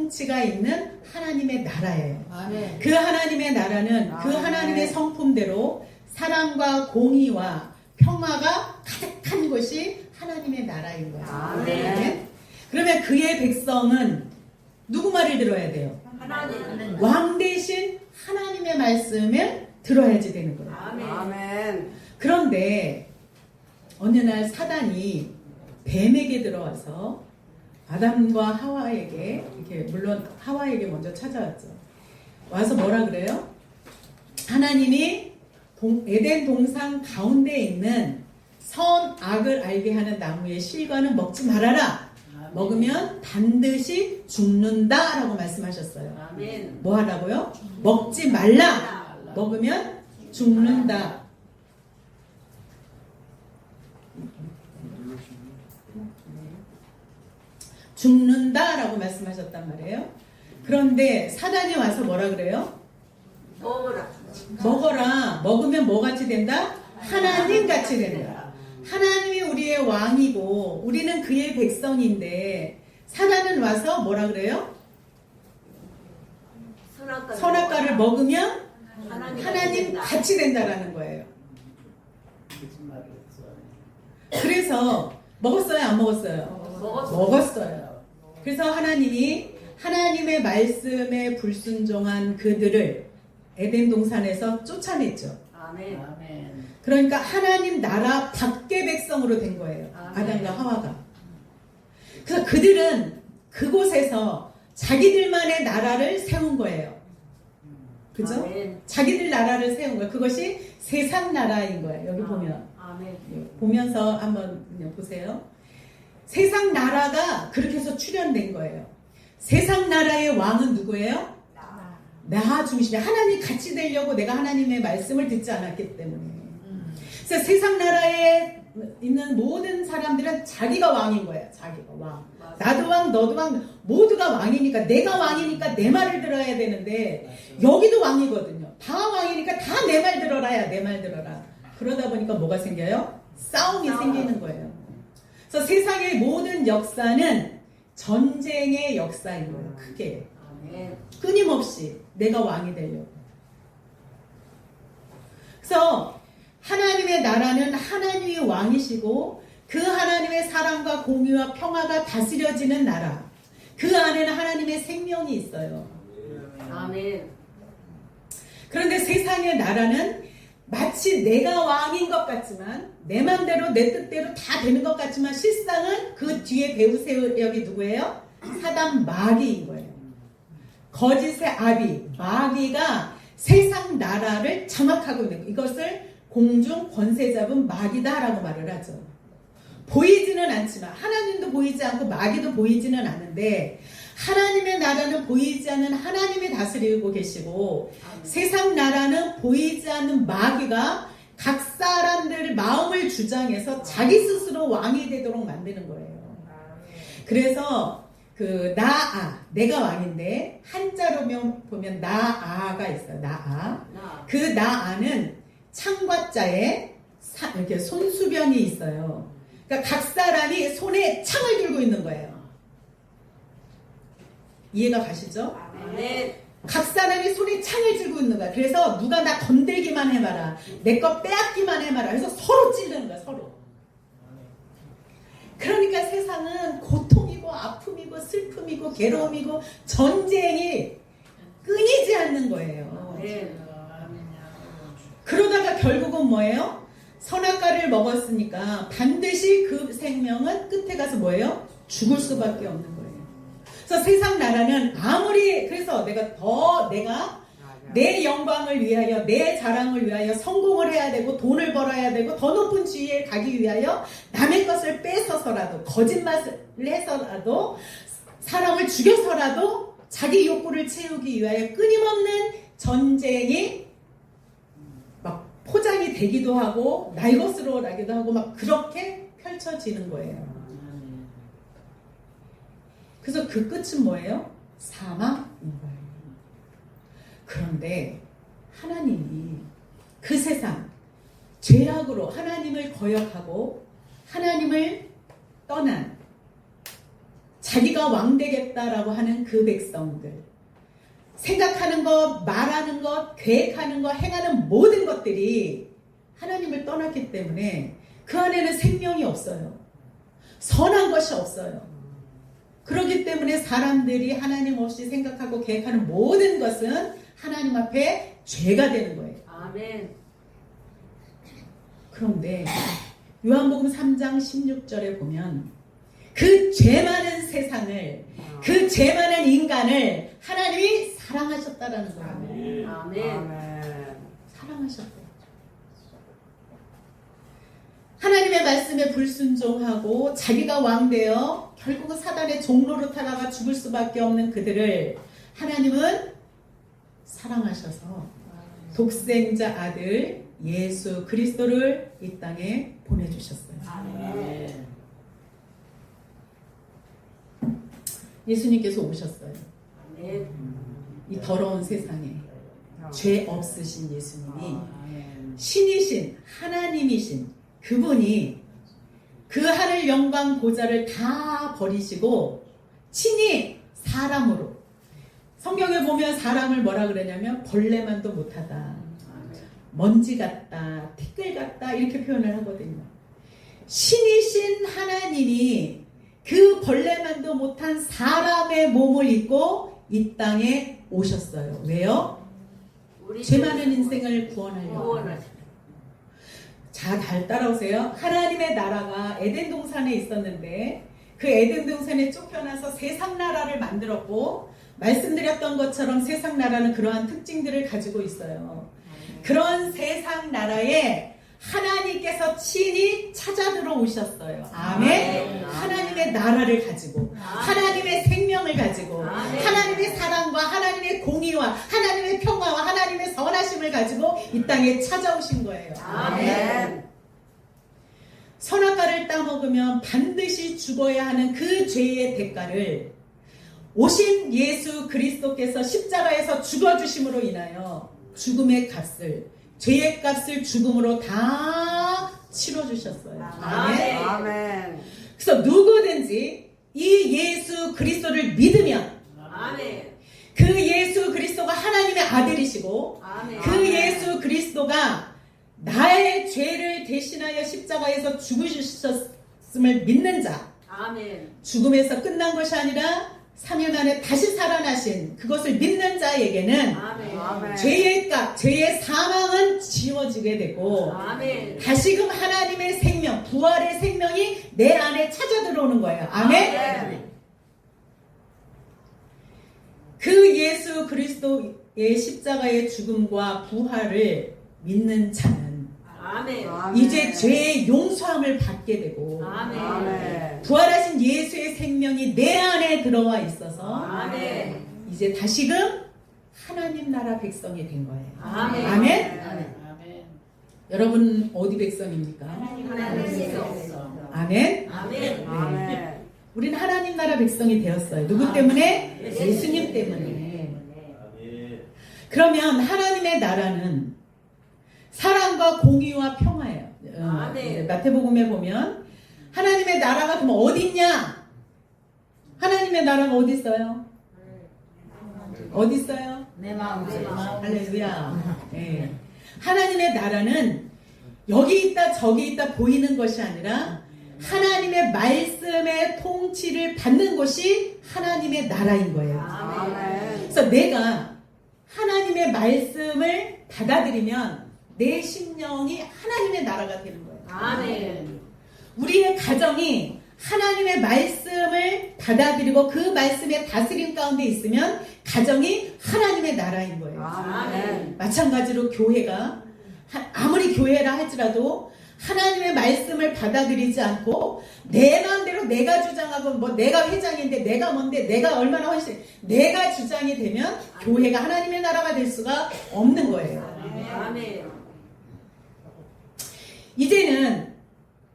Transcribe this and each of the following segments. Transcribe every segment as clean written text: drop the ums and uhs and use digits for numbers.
통치가 있는 하나님의 나라예요. 아멘. 그 하나님의 나라는 그 하나님의 성품대로 사랑과 공의와 평화가 가득한 것이 하나님의 나라인 거예요. 아멘. 그러면 그의 백성은 누구 말을 들어야 돼요? 하나님. 왕 대신 하나님의 말씀을 들어야지 되는 거예요. 아멘. 그런데 어느 날 사단이 뱀에게 들어와서 아담과 하와에게, 이렇게 물론 하와에게 먼저 찾아왔죠. 와서 뭐라 그래요? 하나님이 에덴 동산 가운데 있는 선악을 알게 하는 나무의 실과는 먹지 말아라. 먹으면 반드시 죽는다 라고 말씀하셨어요. 아멘. 뭐 하라고요? 먹지 말라. 먹으면 죽는다. 죽는다 라고 말씀하셨단 말이에요. 그런데 사단이 와서 뭐라 그래요? 먹어라. 먹어라. 먹으면 뭐 같이 된다? 하나님 같이 된다. 하나님이 우리의 왕이고 우리는 그의 백성인데 사단은 와서 뭐라 그래요? 선악과를 먹으면 하나님 같이 된다라는 거예요. 그래서 먹었어요? 안 먹었어요? 먹었어요. 그래서 하나님이 하나님의 말씀에 불순종한 그들을 에덴 동산에서 쫓아냈죠. 아멘. 그러니까 하나님 나라 밖의 백성으로 된 거예요. 아담과 하와가. 그래서 그들은 그곳에서 자기들만의 나라를 세운 거예요. 그죠? 아멘. 자기들 나라를 세운 거예요. 그것이 세상 나라인 거예요. 여기 보면. 아멘. 보면서 한번 보세요. 세상 나라가 그렇게 해서 출현된 거예요. 세상 나라의 왕은 누구예요? 나 중심에 하나님 같이 되려고 내가 하나님의 말씀을 듣지 않았기 때문에. 그래서 세상 나라에 있는 모든 사람들은 자기가 왕인 거예요. 자기가 왕. 나도 왕, 너도 왕, 모두가 왕이니까 내가 왕이니까 내 말을 들어야 되는데 여기도 왕이거든요. 다 왕이니까 다 내 말 들어라야 내 말 들어라. 그러다 보니까 뭐가 생겨요? 싸움이 생기는 거예요. 그래서 세상의 모든 역사는 전쟁의 역사인 거예요. 크게. 끊임없이 내가 왕이 되려고. 그래서 하나님의 나라는 하나님이 왕이시고 그 하나님의 사랑과 공의와 평화가 다스려지는 나라. 그 안에는 하나님의 생명이 있어요. 아멘. 그런데 세상의 나라는 마치 내가 왕인 것 같지만 내 맘대로 내 뜻대로 다 되는 것 같지만 실상은 그 뒤에 배후 세력이 누구예요? 사단 마귀인 거예요. 거짓의 아비 마귀가 세상 나라를 장악하고 있는 거예요. 이것을 공중 권세 잡은 마귀다라고 말을 하죠. 보이지는 않지만 하나님도 보이지 않고 마귀도 보이지는 않는데 하나님의 나라는 보이지 않는 하나님이 다스리고 계시고 세상 나라는 보이지 않는 마귀가 각 사람들 마음을 주장해서 자기 스스로 왕이 되도록 만드는 거예요. 그래서 그 나아, 내가 왕인데 한자로 보면 나아가 있어요. 나아. 그 나아는 창과자에 이렇게 손수변이 있어요. 그러니까 각 사람이 손에 창을 들고 있는 거예요. 이해가 가시죠? 아멘. 각 사람이 손에 창을 들고 있는 거야. 그래서 누가 나 건들기만 해봐라. 내 거 빼앗기만 해봐라. 그래서 서로 찌르는 거야. 서로. 그러니까 세상은 고통이고 아픔이고 슬픔이고 괴로움이고 전쟁이 끊이지 않는 거예요. 그러다가 결국은 뭐예요? 선악과를 먹었으니까 반드시 그 생명은 끝에 가서 뭐예요? 죽을 수밖에 없는 거예요. 그래서 세상 나라는 아무리 그래서 내가 내 영광을 위하여 내 자랑을 위하여 성공을 해야 되고 돈을 벌어야 되고 더 높은 지위에 가기 위하여 남의 것을 뺏어서라도 거짓말을 해서라도 사람을 죽여서라도 자기 욕구를 채우기 위하여 끊임없는 전쟁이 막 포장이 되기도 하고 날 것으로 나기도 하고 막 그렇게 펼쳐지는 거예요. 그래서 그 끝은 뭐예요? 사망인 거예요. 그런데 하나님이 그 세상 죄악으로 하나님을 거역하고 하나님을 떠난 자기가 왕 되겠다라고 하는 그 백성들, 생각하는 것, 말하는 것, 계획하는 것, 행하는 모든 것들이 하나님을 떠났기 때문에 그 안에는 생명이 없어요. 선한 것이 없어요. 그렇기 때문에 사람들이 하나님 없이 생각하고 계획하는 모든 것은 하나님 앞에 죄가 되는 거예요. 아멘. 그런데 요한복음 3장 16절에 보면 그 죄 많은 세상을, 그 죄 많은 인간을 하나님이 사랑하셨다라는 거예요. 아멘. 사랑하셨대요. 하나님의 말씀에 불순종하고 자기가 왕되어 결국은 사단의 종로로 타다가 죽을 수밖에 없는 그들을 하나님은 사랑하셔서 독생자 아들 예수 그리스도를 이 땅에 보내주셨어요. 아멘. 예수님께서 오셨어요. 아멘. 이 더러운 세상에 죄 없으신 예수님이 신이신 하나님이신 그분이 그 하늘 영광 보좌를 다 버리시고 친히 사람으로, 성경에 보면 사람을 뭐라 그러냐면 벌레만도 못하다, 먼지 같다, 티끌 같다 이렇게 표현을 하거든요. 신이신 하나님이 그 벌레만도 못한 사람의 몸을 입고 이 땅에 오셨어요. 왜요? 죄 많은 인생을 구원하려고. 자, 잘 따라오세요. 하나님의 나라가 에덴 동산에 있었는데 그 에덴 동산에 쫓겨나서 세상 나라를 만들었고, 말씀드렸던 것처럼 세상 나라는 그러한 특징들을 가지고 있어요. 그런 세상 나라에 하나님께서 친히 찾아 들어오셨어요. 아멘. 하나님의 나라를 가지고, 하나님의 생명을 가지고, 하나님의 사랑과 하나님의 공의와 하나님의 평화와 하나님의 선하심을 가지고 이 땅에 찾아오신 거예요. 아멘. 선악과를 따먹으면 반드시 죽어야 하는 그 죄의 대가를 오신 예수 그리스도께서 십자가에서 죽어주심으로 인하여 죽음의 값을, 죄의 값을 죽음으로 다 치러주셨어요. 아멘. 아멘. 그래서 누구든지 이 예수 그리스도를 믿으면, 아멘. 그 예수 그리스도가 하나님의 아들이시고 아멘. 그 예수 그리스도가 나의 죄를 대신하여 십자가에서 죽으셨음을 믿는 자, 아멘. 죽음에서 끝난 것이 아니라 3일 만에 다시 살아나신 그것을 믿는 자에게는 아멘. 죄의 값, 죄의 사망은 지워지게 되고 아멘. 다시금 하나님의 생명, 부활의 생명이 내 안에 찾아 들어오는 거예요. 아멘. 아멘. 그 예수 그리스도의 십자가의 죽음과 부활을 믿는 자는 아멘. 이제 죄의 용서함을 받게 되고 아멘. 부활하신 예수의 생명이 내 안에 들어와 있어서 아멘. 이제 다시금 하나님 나라 백성이 된 거예요. 아멘. 아멘. 아멘. 여러분 어디 백성입니까? 하나님 아멘. 아멘. 아멘. 우리는 하나님 나라 백성이 되었어요. 누구 때문에? 예수님 때문에. 그러면 하나님의 나라는 사랑과 공의와 평화예요. 아멘. 마태복음에 보면 하나님의 나라가 그럼 어디 있냐? 하나님의 나라가 어디 있어요? 어디 있어요? 내 마음에. 할렐루야. 네. 하나님의 나라는 여기 있다 저기 있다 보이는 것이 아니라 하나님의 말씀의 통치를 받는 것이 하나님의 나라인 거예요. 아멘. 그래서 내가 하나님의 말씀을 받아들이면 내 심령이 하나님의 나라가 되는 거예요. 아멘. 우리의 가정이 하나님의 말씀을 받아들이고 그 말씀의 다스림 가운데 있으면 가정이 하나님의 나라인 거예요. 아멘. 마찬가지로 교회가 아무리 교회라 할지라도 하나님의 말씀을 받아들이지 않고 내 마음대로 내가 주장하고 뭐 내가 회장인데 내가 뭔데 내가 얼마나 훨씬 내가 주장이 되면 교회가 하나님의 나라가 될 수가 없는 거예요. 아멘. 이제는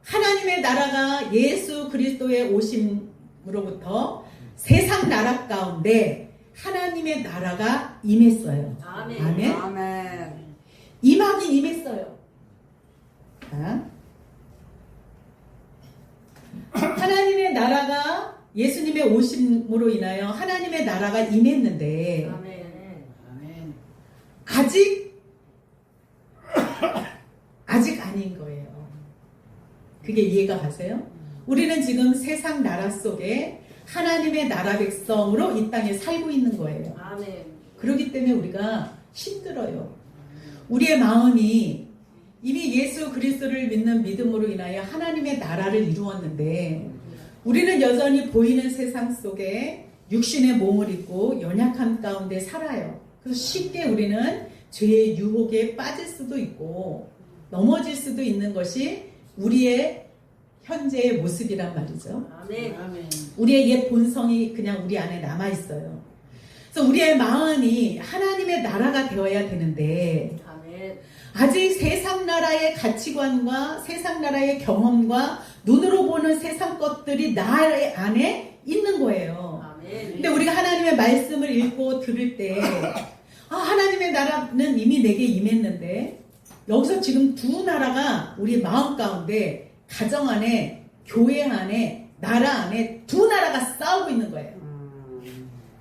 하나님의 나라가 예수 그리스도의 오심으로부터 세상 나라 가운데 하나님의 나라가 임했어요. 아멘. 아멘. 아멘. 임하긴 임했어요. 하나님의 나라가 예수님의 오심으로 인하여 하나님의 나라가 임했는데 아멘. 아멘. 아직 아닌 거예요. 그게 이해가 가세요? 우리는 지금 세상 나라 속에 하나님의 나라 백성으로 이 땅에 살고 있는 거예요. 아멘. 그렇기 때문에 우리가 힘들어요. 우리의 마음이 이미 예수 그리스도를 믿는 믿음으로 인하여 하나님의 나라를 이루었는데 우리는 여전히 보이는 세상 속에 육신의 몸을 입고 연약한 가운데 살아요. 그래서 쉽게 우리는 죄의 유혹에 빠질 수도 있고 넘어질 수도 있는 것이 우리의 현재의 모습이란 말이죠. 아멘. 아멘. 우리의 옛 본성이 그냥 우리 안에 남아있어요. 그래서 우리의 마음이 하나님의 나라가 되어야 되는데 아멘. 아직 세상 나라의 가치관과 세상 나라의 경험과 눈으로 보는 세상 것들이 나 안에 있는 거예요. 아멘. 근데 우리가 하나님의 말씀을 읽고 들을 때 하나님의 나라는 이미 내게 임했는데 여기서 지금 두 나라가 우리 마음 가운데 가정 안에 교회 안에 나라 안에 두 나라가 싸우고 있는 거예요.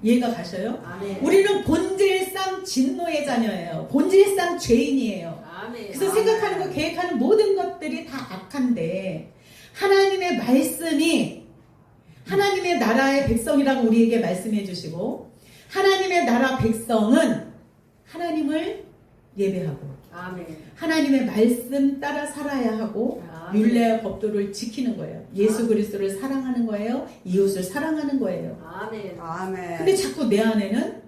이해가 가셔요? 아멘. 우리는 본질상 진노의 자녀예요. 본질상 죄인이에요. 아멘. 그래서 생각하는 거, 계획하는 모든 것들이 다 악한데 하나님의 말씀이 하나님의 나라의 백성이라고 우리에게 말씀해 주시고 하나님의 나라 백성은 하나님을 예배하고 아멘. 하나님의 말씀 따라 살아야 하고 아멘. 율례와 법도를 지키는 거예요. 예수 그리스도를 사랑하는 거예요. 이웃을 사랑하는 거예요. 아멘. 아멘. 근데 자꾸 내 안에는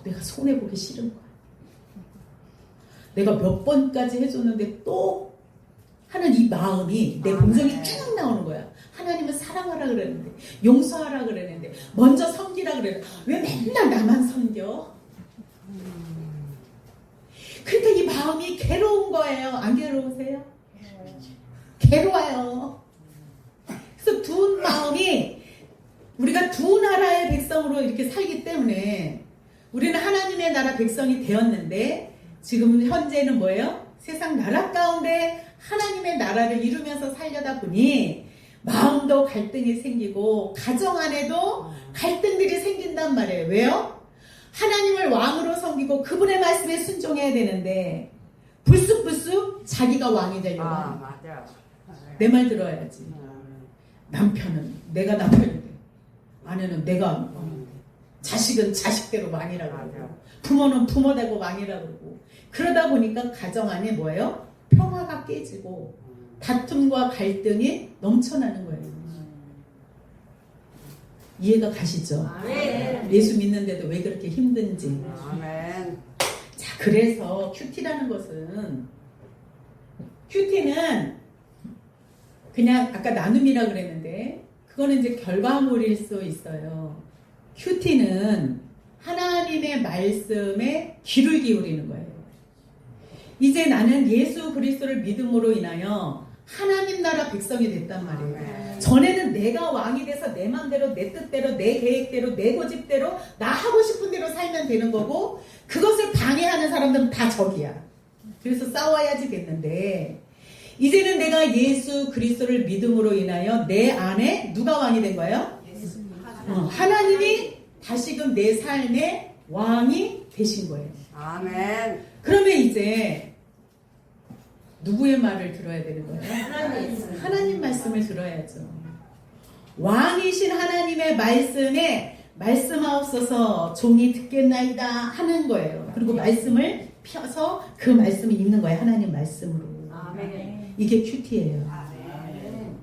내가 손해보기 싫은 거야. 내가 몇 번까지 해줬는데 또 하는 이 마음이 내 본성이 쭉 나오는 거야. 하나님은 사랑하라 그랬는데 용서하라 그랬는데 먼저 섬기라 그랬는데 왜 맨날 나만 섬겨? 그러니까 이 마음이 괴로운 거예요. 안 괴로우세요? 괴로워요. 그래서 두 마음이 우리가 두 나라의 백성으로 이렇게 살기 때문에 우리는 하나님의 나라 백성이 되었는데 지금 현재는 뭐예요? 세상 나라 가운데 하나님의 나라를 이루면서 살려다 보니 마음도 갈등이 생기고 가정 안에도 갈등들이 생긴단 말이에요. 왜요? 하나님을 왕으로 섬기고 그분의 말씀에 순종해야 되는데 불쑥불쑥 자기가 왕이 되려고 하는 거야. 맞아. 내 말 들어야지. 남편은 내가 남편이 돼. 아내는 내가 왕이 돼. 자식은 자식대로 왕이라고 그러고 부모는 부모대로 왕이라고 그러고 그러다 보니까 가정 안에 뭐예요? 평화가 깨지고 다툼과 갈등이 넘쳐나는 거예요. 이해가 가시죠? 아멘. 예수 믿는데도 왜 그렇게 힘든지. 아멘. 자, 그래서 큐티라는 것은 큐티는 그냥 아까 나눔이라 그랬는데 그거는 이제 결과물일 수 있어요. 큐티는 하나님의 말씀에 귀를 기울이는 거예요. 이제 나는 예수 그리스도를 믿음으로 인하여 하나님 나라 백성이 됐단 말이에요. 아멘. 전에는 내가 왕이 돼서 내 맘대로 내 뜻대로 내 계획대로 내 고집대로 나 하고 싶은 대로 살면 되는 거고 그것을 방해하는 사람들은 다 적이야. 그래서 싸워야지 됐는데 이제는 내가 예수 그리스도를 믿음으로 인하여 내 안에 누가 왕이 된 거예요? 하나님이 다시금 내 삶의 왕이 되신 거예요. 아멘. 그러면 이제 누구의 말을 들어야 되는 거예요? 하나님 말씀을 들어야죠. 왕이신 하나님의 말씀에 말씀하옵소서 종이 듣겠나이다 하는 거예요. 그리고 말씀을 펴서 그 말씀을 읽는 거예요. 하나님 말씀으로. 아멘. 이게 큐티예요. 아멘.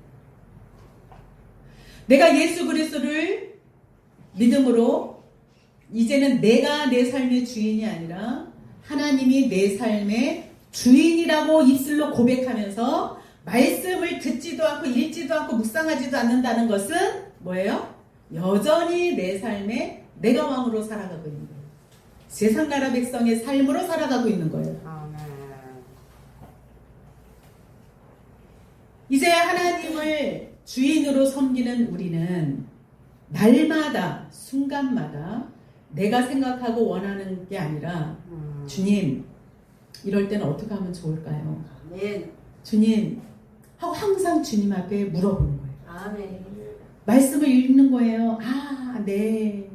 내가 예수 그리스도를 믿음으로 이제는 내가 내 삶의 주인이 아니라 하나님이 내 삶의 주인이라고 입술로 고백하면서 말씀을 듣지도 않고 읽지도 않고 묵상하지도 않는다는 것은 뭐예요? 여전히 내 삶에 내가 왕으로 살아가고 있는 거예요. 세상 나라 백성의 삶으로 살아가고 있는 거예요. 아멘. 이제 하나님을 주인으로 섬기는 우리는 날마다 순간마다 내가 생각하고 원하는 게 아니라 주님 이럴 때는 어떻게 하면 좋을까요? 아멘. 주님 하고 항상 주님 앞에 물어보는 거예요. 아멘. 말씀을 읽는 거예요. 아, 네.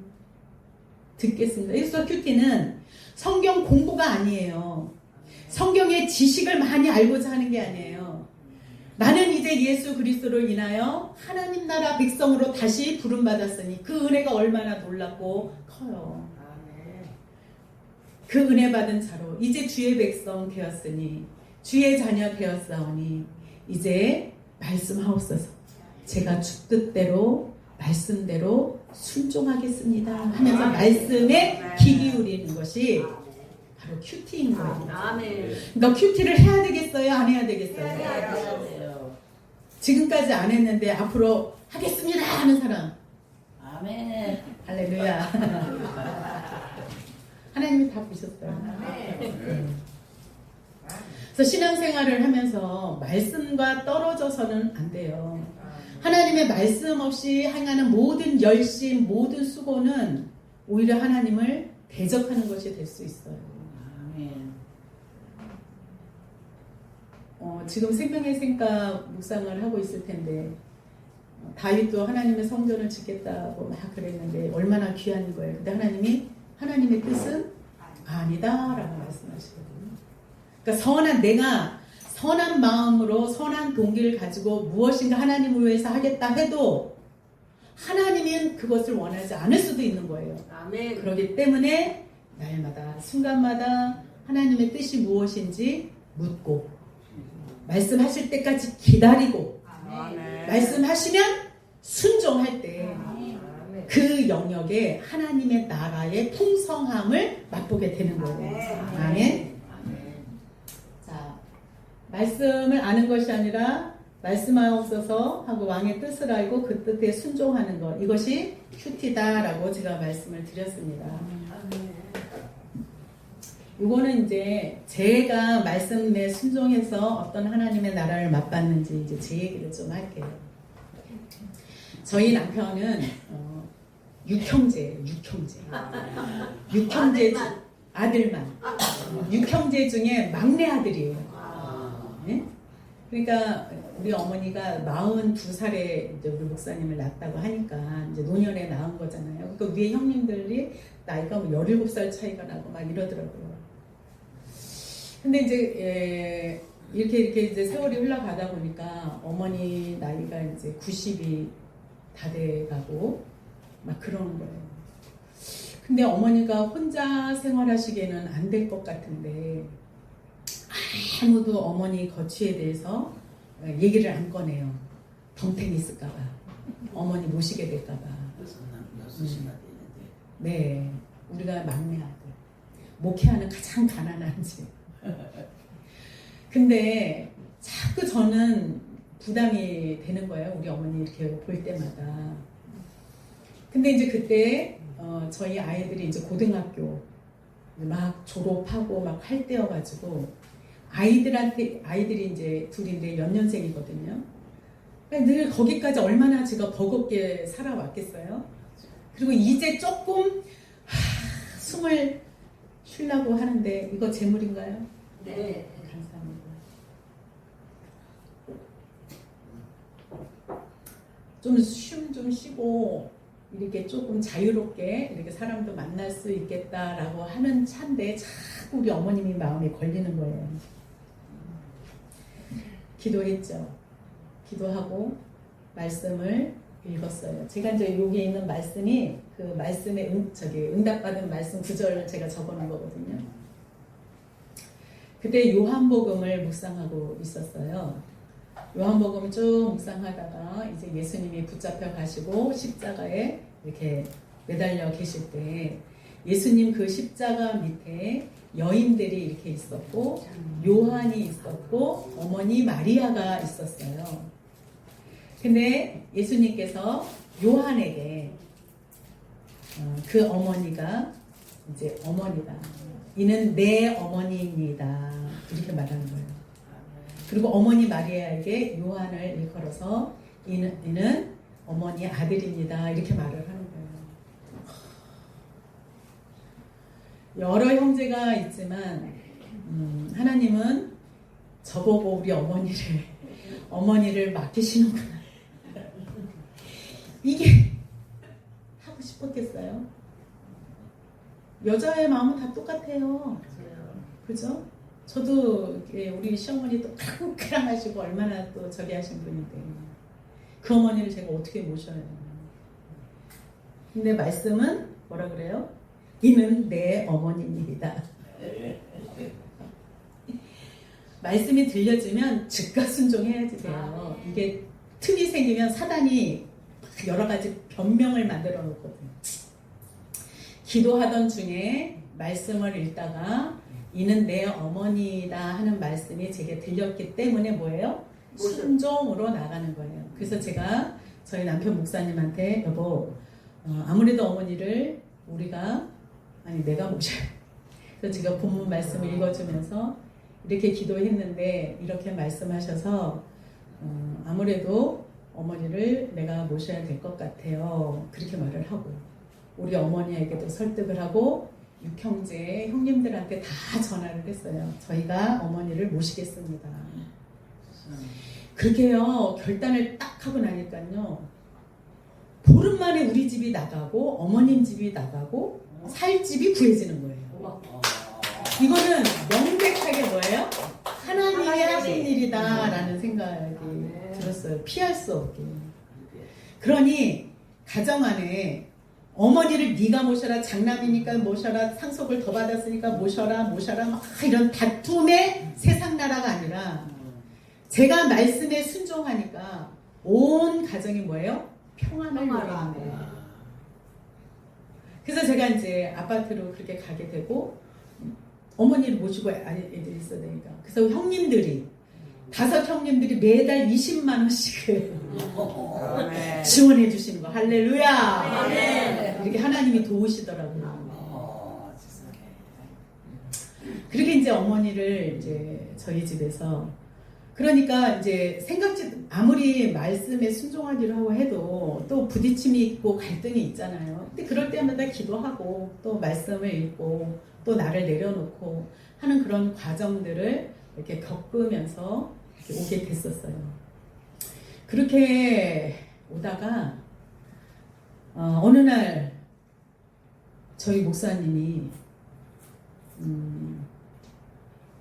듣겠습니다. 그래서 큐티는 성경 공부가 아니에요. 성경의 지식을 많이 알고자 하는 게 아니에요. 나는 이제 예수 그리스도로 인하여 하나님 나라 백성으로 다시 부름받았으니 그 은혜가 얼마나 놀랍고 커요. 그 은혜 받은 자로 이제 주의 백성 되었으니 주의 자녀 되었사오니 이제 말씀하옵소서. 제가 주 뜻대로 말씀대로 순종하겠습니다 하면서 말씀에 귀 기울이는 것이 바로 큐티인 거예요. 아멘. 그러니까 큐티를 해야 되겠어요? 안 해야 되겠어요? 해야 돼요. 지금까지 안 했는데 앞으로 하겠습니다 하는 사람. 아멘. 할렐루야. 하나님이 다 보셨어요. 그래서 신앙생활을 하면서 말씀과 떨어져서는 안 돼요. 하나님의 말씀 없이 행하는 모든 열심, 모든 수고는 오히려 하나님을 대적하는 것이 될 수 있어요. 아멘. 지금 생명의 생각 묵상을 하고 있을 텐데 다윗도 하나님의 성전을 짓겠다고 막 그랬는데 얼마나 귀한 거예요. 근데 하나님이 하나님의 뜻은 아니다라고 말씀하시거든요. 그러니까 내가 선한 마음으로 선한 동기를 가지고 무엇인가 하나님을 위해서 하겠다 해도 하나님은 그것을 원하지 않을 수도 있는 거예요. 아멘. 그렇기 때문에 날마다 순간마다 하나님의 뜻이 무엇인지 묻고 말씀하실 때까지 기다리고 아멘. 말씀하시면 순종할 때 그 영역에 하나님의 나라의 풍성함을 맛보게 되는 거예요. 아멘. 자, 말씀을 아는 것이 아니라 말씀하옵소서 하고 왕의 뜻을 알고 그 뜻에 순종하는 것, 이것이 큐티다라고 제가 말씀을 드렸습니다. 이거는 이제 제가 말씀에 순종해서 어떤 하나님의 나라를 맛봤는지 이제 제 얘기를 좀 할게요. 저희 남편은 육형제예요. 육형제 아들만. 육형제 중에 막내 아들이에요. 네? 그러니까 우리 어머니가 42살에 이제 우리 목사님을 낳았다고 하니까 이제 노년에 낳은 거잖아요. 그러니까 위에 형님들이 나이가 뭐 17살 차이가 나고 막 이러더라고요. 근데 이제 이렇게 이제 세월이 흘러가다 보니까 어머니 나이가 이제 90이 다 돼가고 막 그러는 거예요. 근데 어머니가 혼자 생활하시기에는 안 될 것 같은데 아무도 어머니 거취에 대해서 얘기를 안 꺼내요. 덩탱이 있을까봐, 어머니 모시게 될까봐. 네, 우리가 막내 아들, 목회하는 가장 가난한 집. 근데 자꾸 저는 부담이 되는 거예요. 우리 어머니 이렇게 볼 때마다. 근데 이제 그때 저희 아이들이 이제 고등학교 막 졸업하고 막 할 때여가지고 아이들이 이제 둘인데 연년생이거든요. 그러니까 늘 거기까지 얼마나 제가 버겁게 살아왔겠어요. 그리고 이제 조금 숨을 쉬려고 하는데 이거 재물인가요? 네. 감사합니다. 좀 쉬고 이렇게 조금 자유롭게 이렇게 사람도 만날 수 있겠다라고 하는 차인데 자꾸 우리 어머님이 마음에 걸리는 거예요. 기도했죠. 기도하고 말씀을 읽었어요. 제가 이제 여기 있는 말씀이 그 말씀에 응답받은 말씀 구절을 제가 적어놓은 거거든요. 그때 요한복음을 묵상하고 있었어요. 요한복음을 쭉 묵상하다가 이제 예수님이 붙잡혀 가시고 십자가에 이렇게 매달려 계실 때 예수님 그 십자가 밑에 여인들이 이렇게 있었고 요한이 있었고 어머니 마리아가 있었어요. 근데 예수님께서 요한에게 그 어머니가 이제 어머니다. 이는 내 어머니입니다. 이렇게 말하는 거예요. 그리고 어머니 마리아에게 요한을 일컬어서 이는 어머니의 아들입니다. 이렇게 말을 하는 거예요. 여러 형제가 있지만 하나님은 저보고 우리 어머니를 맡기시는구나. 이게 하고 싶었겠어요? 여자의 마음은 다 똑같아요. 그죠? 저도 우리 시어머니 또 깡깡하시고 얼마나 또 저기 하신 분인데 그 어머니를 제가 어떻게 모셔요? 근데 말씀은 뭐라 그래요? 이는 내 어머니입니다. 말씀이 들려지면 즉각 순종해야지 돼요. 이게 틈이 생기면 사단이 여러 가지 변명을 만들어 놓거든요. 기도하던 중에 말씀을 읽다가 이는 내 어머니다 하는 말씀이 제게 들렸기 때문에 뭐예요? 순종으로 나가는 거예요. 그래서 제가 저희 남편 목사님한테 여보 아무래도 어머니를 내가 모셔요. 그래서 제가 본문 말씀을 읽어주면서 이렇게 기도했는데 이렇게 말씀하셔서 아무래도 어머니를 내가 모셔야 될 것 같아요. 그렇게 말을 하고 우리 어머니에게도 설득을 하고 육형제 형님들한테 다 전화를 했어요. 저희가 어머니를 모시겠습니다. 그렇게요 결단을 딱 하고 나니까요 보름 만에 우리 집이 나가고 어머님 집이 나가고 살 집이 구해지는 거예요. 이거는 명백하게 뭐예요? 하나님이 하신 일이다라는 생각이 들었어요. 피할 수 없게. 그러니 가정 안에 어머니를 네가 모셔라, 장남이니까 모셔라, 상속을 더 받았으니까 모셔라 막 이런 다툼의 세상 나라가 아니라 제가 말씀에 순종하니까 온 가정이 뭐예요? 평안을 누리는 거예요. 그래서 제가 이제 아파트로 그렇게 가게 되고 어머니를 모시고 애들이 있어야 되니까 그래서 형님들이 5 형님들이 매달 20만 원씩을 지원해 주시는 거 할렐루야. 이렇게 하나님이 도우시더라고요. 그렇게 이제 어머니를 이제 저희 집에서 그러니까 이제 생각지 아무리 말씀에 순종하기로 하고 해도 또 부딪힘이 있고 갈등이 있잖아요. 근데 그럴 때마다 기도하고 또 말씀을 읽고 또 나를 내려놓고 하는 그런 과정들을 이렇게 겪으면서 이렇게 오게 됐었어요. 그렇게 오다가 어느 날 저희 목사님이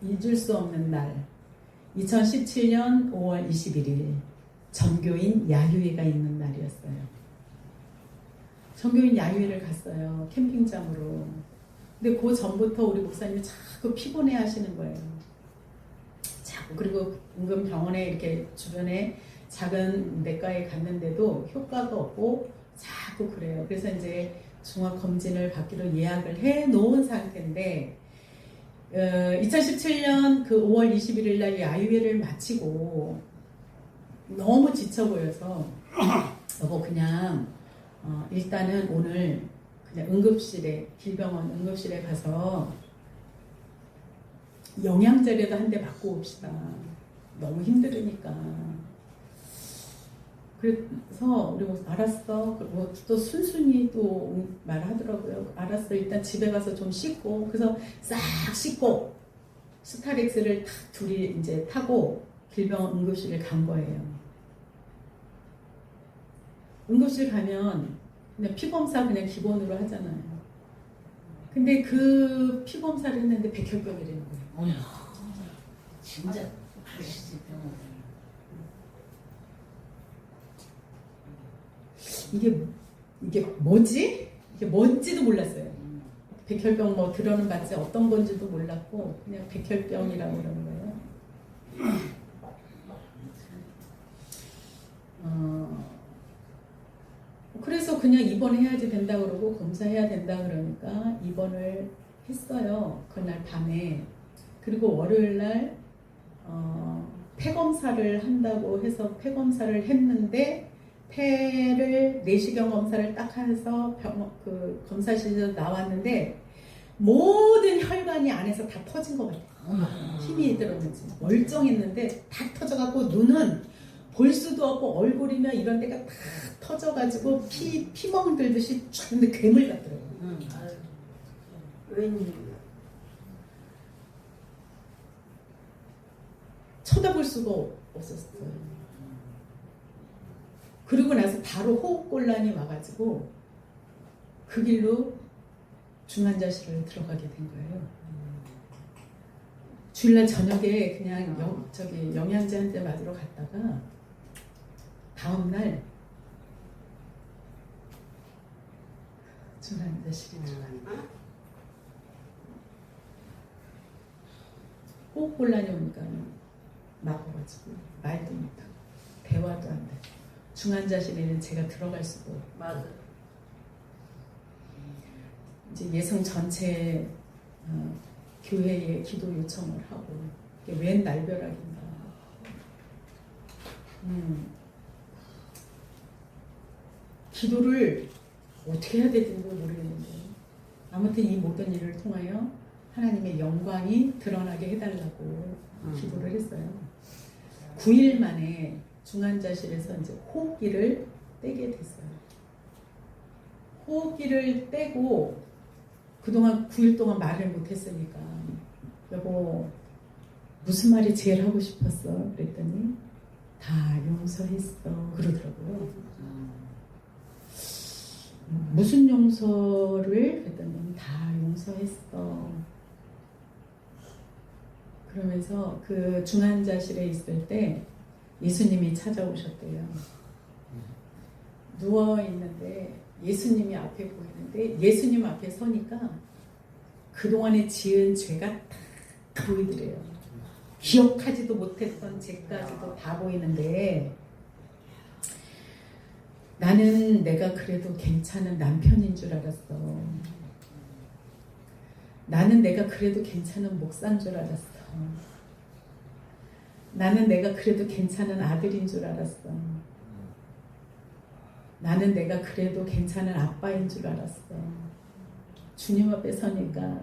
잊을 수 없는 날 2017년 5월 21일 전교인 야유회가 있는 날이었어요. 전교인 야유회를 갔어요. 캠핑장으로. 근데 그 전부터 우리 목사님이 자꾸 피곤해 하시는 거예요. 자꾸. 그리고 응급병원에 이렇게 주변에 작은 내과에 갔는데도 효과가 없고 자꾸 그래요. 그래서 이제 종합검진을 받기로 예약을 해 놓은 상태인데 2017년 그 5월 21일 날 야유회를 마치고 너무 지쳐 보여서 여보 그냥 일단은 오늘 그냥 응급실에 길병원 응급실에 가서 영양제라도 한 대 맞고 옵시다. 너무 힘들으니까. 그래서 우리 알았어. 그리고 또 순순히 또 말하더라고요. 알았어. 일단 집에 가서 좀 씻고. 그래서 싹 씻고 스타렉스를 탁 둘이 이제 타고 길병원 응급실에 간 거예요. 응급실 가면 그냥 피검사 그냥 기본으로 하잖아요. 근데 그 피검사를 했는데 백혈병이라는 거예요. 진짜 하시지 병원. 이게 뭐지? 이게 뭔지도 몰랐어요. 백혈병 뭐 들어는 봤지 어떤 건지도 몰랐고 그냥 백혈병이라고 그러는 거예요. 그래서 그냥 입원해야지 된다 그러고 검사해야 된다 그러니까 입원을 했어요. 그날 밤에. 그리고 월요일 날 폐검사를 한다고 해서 폐검사를 했는데 폐를 내시경 검사를 딱 해서 그 검사실에서 나왔는데 모든 혈관이 안에서 다 터진 것 같아요. 힘이 들었는지 멀쩡했는데 다 터져갖고 눈은 볼 수도 없고 얼굴이면 이런 데가 다 터져가지고 피멍 들듯이 쫙 근데 괴물 같더라고요. 웬일이야? 쳐다볼 수가 없었어요. 그리고 나서 바로 호흡곤란이 와가지고 그 길로 중환자실을 들어가게 된 거예요. 주일날 저녁에 그냥 영양제 한 대 맞으러 갔다가 다음날 중환자실에 들어가니까 호흡곤란이 오니까 막아가지고 말도 못하고 대화도 안 돼. 중환자실에는 제가 들어갈 수도 없고 맞아. 이제 예성 전체 교회에 기도 요청을 하고 이게 웬 날벼락인가. 기도를 어떻게 해야 되는지 모르겠는데 아무튼 이 모든 일을 통하여 하나님의 영광이 드러나게 해달라고 기도를 했어요. 9일 만에 중환자실에서 이제 호흡기를 떼게 됐어요. 호흡기를 떼고 그동안 9일 동안 말을 못했으니까 여보 무슨 말이 제일 하고 싶었어? 그랬더니 다 용서했어 그러더라고요. 무슨 용서를? 그랬더니 다 용서했어. 그러면서 그 중환자실에 있을 때 예수님이 찾아오셨대요. 누워있는데 예수님이 앞에 보이는데 예수님 앞에 서니까 그동안에 지은 죄가 다 보이더래요. 기억하지도 못했던 죄까지도 다 보이는데 나는 내가 그래도 괜찮은 남편인 줄 알았어. 나는 내가 그래도 괜찮은 목사인 줄 알았어. 나는 내가 그래도 괜찮은 아들인 줄 알았어. 나는 내가 그래도 괜찮은 아빠인 줄 알았어. 주님 앞에 서니까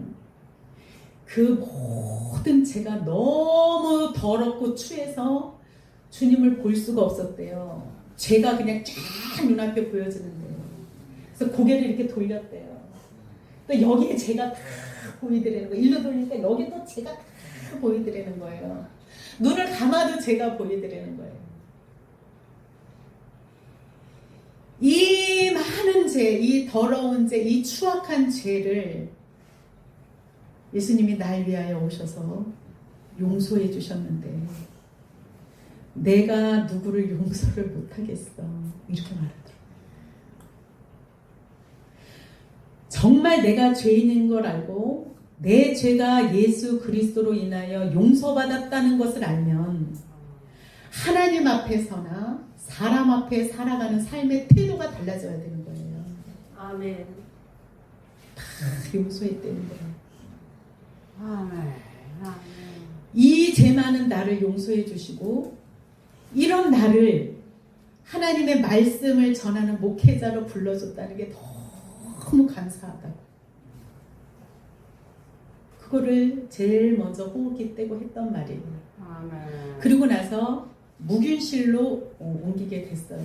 그 모든 죄가 너무 더럽고 추해서 주님을 볼 수가 없었대요. 죄가 그냥 쫙 눈앞에 보여지는데요. 그래서 고개를 이렇게 돌렸대요. 또 여기에 죄가 다 보이더라는 거예요. 일로 돌리니까 여기도 죄가 다 보이더라는 거예요. 눈을 감아도 죄가 보이더라는 거예요. 이 많은 죄, 이 더러운 죄, 이 추악한 죄를 예수님이 날 위하여 오셔서 용서해 주셨는데 내가 누구를 용서를 못하겠어. 이렇게 말하더라고요. 정말 내가 죄인인 걸 알고 내 죄가 예수 그리스도로 인하여 용서받았다는 것을 알면 하나님 앞에서나 사람 앞에 살아가는 삶의 태도가 달라져야 되는 거예요. 아멘. 다 용서했다는 거예요. 아멘. 아멘. 이 죄 많은 나를 용서해 주시고 이런 나를 하나님의 말씀을 전하는 목회자로 불러줬다는 게 너무 감사하다고. 그거를 제일 먼저 호흡기 떼고 했던 말이에요. 아멘. 그리고 나서 묵윤실로 옮기게 됐어요.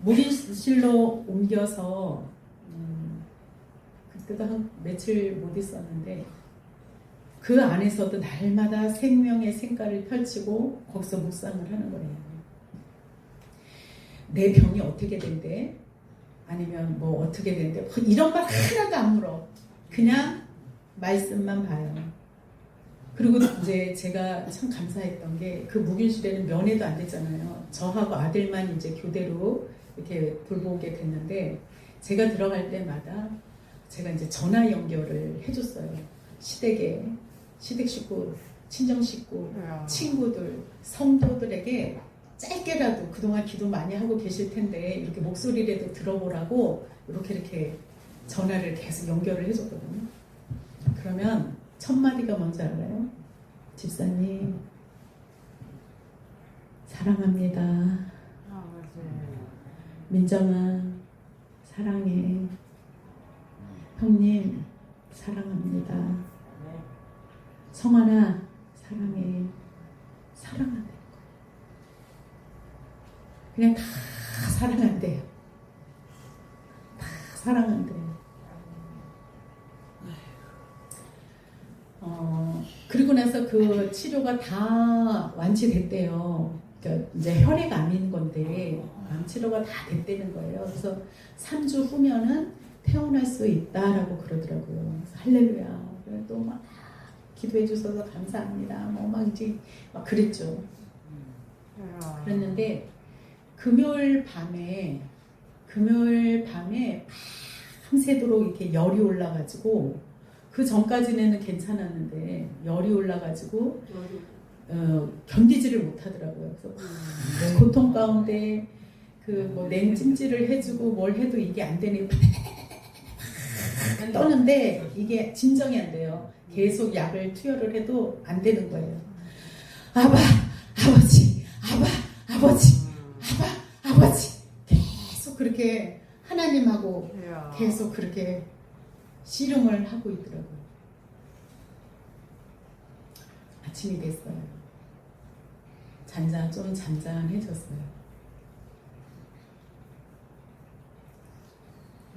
묵윤실로 옮겨서 그때도 한 며칠 못 있었는데 그 안에서도 날마다 생명의 생가를 펼치고 거기서 묵상을 하는 거예요. 내 병이 어떻게 된대? 아니면 뭐 어떻게 된대? 이런 말 하나도 안 물어. 그냥 말씀만 봐요. 그리고 이제 제가 참 감사했던 게 그 묵윤실에는 면회도 안 되잖아요. 저하고 아들만 이제 교대로 이렇게 돌보게 됐는데 제가 들어갈 때마다 제가 이제 전화 연결을 해줬어요. 시댁에 시댁 식구, 친정 식구, 친구들, 성도들에게 짧게라도 그동안 기도 많이 하고 계실 텐데 이렇게 목소리라도 들어보라고 이렇게 전화를 계속 연결을 해줬거든요. 그러면 첫 마디가 뭔지 알아요? 집사님 사랑합니다. 민정아 사랑해. 형님 사랑합니다. 성환아 사랑해. 사랑한다는 거예요. 그냥 다 사랑한대요. 다 사랑한대요. 그리고 나서 그 치료가 다 완치됐대요. 그러니까 이제 혈액암인 건데 암 치료가 다 됐다는 거예요. 그래서 3주 후면은 퇴원할 수 있다라고 그러더라고요. 그래서 할렐루야. 또 막 기도해 주셔서 감사합니다. 뭐 막 이제 막 그랬죠. 그랬는데 금요일 밤에 밤새도록 이렇게 열이 올라가지고 그 전까지는 괜찮았는데 열이 올라가지고 견디지를 못하더라고요. 그래서 고통 가운데 그 뭐 냉찜질을 해주고 뭘 해도 이게 안 되니 떠는데 이게 진정이 안 돼요. 계속 약을 투여를 해도 안 되는 거예요. 아버지, 아버지 계속 그렇게 하나님하고 계속 그렇게 씨름을 하고 있더라고요. 아침이 됐어요. 좀 잔잔해졌어요.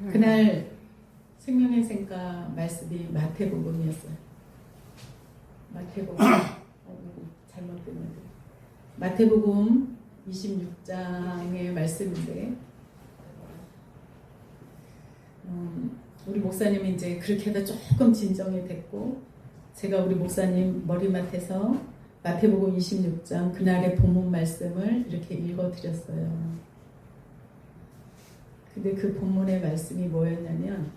그날 생명의 생가 말씀이 마태복음이었어요. 마태복음 잘못됐는데 마태복음 26장의 말씀인데 우리 목사님이 이제 그렇게 하다 조금 진정이 됐고 제가 우리 목사님 머리맡에서 마태복음 26장 그날의 본문 말씀을 이렇게 읽어드렸어요. 근데 그 본문의 말씀이 뭐였냐면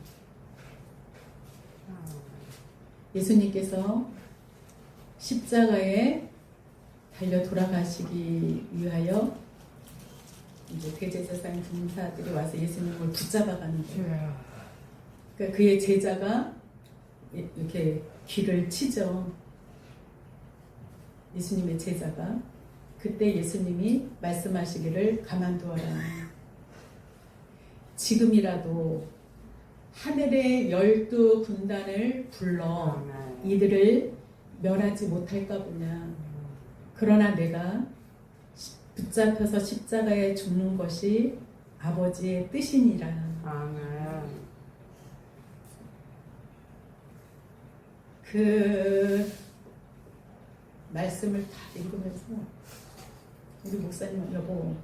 예수님께서 십자가에 달려 돌아가시기 위하여 이제 대제사장 군사들이 와서 예수님을 붙잡아 가는 거예요. 그러니까 그의 제자가 이렇게 귀를 치죠. 예수님의 제자가 그때 예수님이 말씀하시기를 가만두어라. 지금이라도 하늘의 12군단을 불러 이들을 멸하지 못할까 보냐. 그러나 내가 붙잡혀서 십자가에 죽는 것이 아버지의 뜻이니라. 아멘. 그 말씀을 다 읽으면서 우리 목사님 여보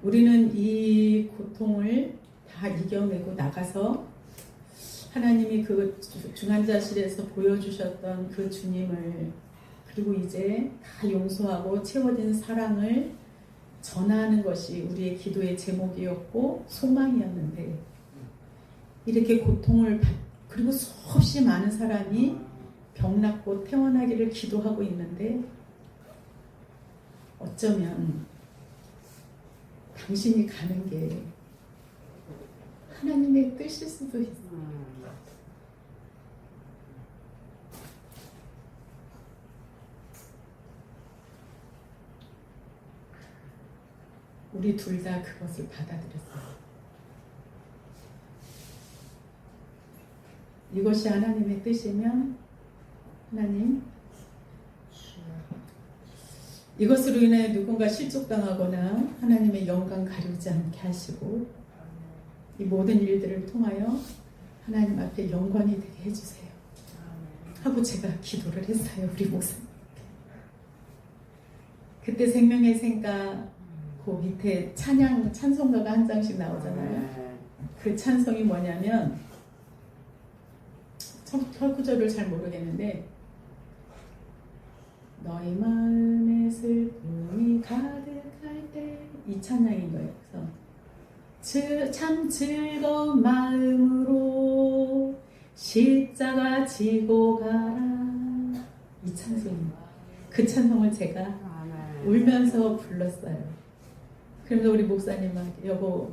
우리는 이 고통을 다 이겨내고 나가서 하나님이 그 중환자실에서 보여주셨던 그 주님을 그리고 이제 다 용서하고 채워진 사랑을 전하는 것이 우리의 기도의 제목이었고 소망이었는데 이렇게 고통을 그리고 수없이 많은 사람이 병났고 퇴원하기를 기도하고 있는데 어쩌면 당신이 가는 게 하나님의 뜻일 수도 있어요. 우리 둘 다 그것을 받아들였어요. 이것이 하나님의 뜻이면 하나님 이것으로 인해 누군가 실족당하거나 하나님의 영광 가리지 않게 하시고 이 모든 일들을 통하여 하나님 앞에 영광이 되게 해주세요 하고 제가 기도를 했어요. 우리 목사님 그때 생명의 생가 그 밑에 찬송가가 한 장씩 나오잖아요. 그 찬송이 뭐냐면 첫 구절을 잘 모르겠는데 너희 마음에 슬픔이 가득할 때 이 찬양인 거예요. 그래서 참 즐거운 마음으로 십자가 지고 가라 이 찬송입니다. 그 찬송을 제가 울면서 불렀어요. 그러면서 우리 목사님한테 여보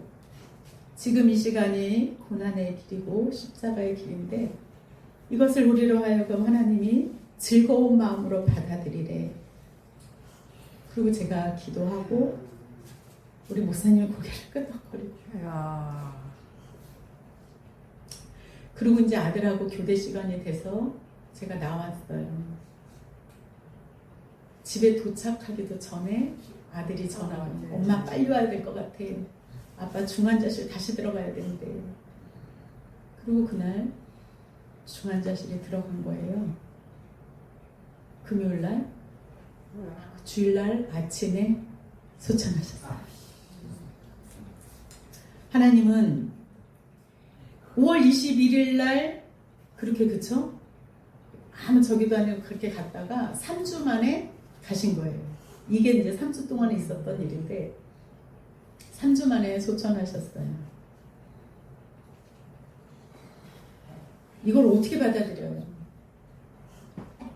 지금 이 시간이 고난의 길이고 십자가의 길인데 이것을 우리로 하여금 하나님이 즐거운 마음으로 받아들이래. 그리고 제가 기도하고 우리 목사님은 고개를 끄덕거리고 그리고 이제 아들하고 교대 시간이 돼서 제가 나왔어요. 집에 도착하기도 전에 아들이 전화가 와요. 엄마 빨리 와야 될 것 같아. 아빠 중환자실 다시 들어가야 되는데. 그리고 그날 중환자실에 들어간 거예요. 금요일날 주일날 아침에 소천하셨어요. 하나님은 5월 21일 날 그렇게 그쵸? 아무 저기도 아니고 그렇게 갔다가 3주 만에 가신 거예요. 이게 이제 3주 동안에 있었던 일인데 3주 만에 소천하셨어요. 이걸 어떻게 받아들여요?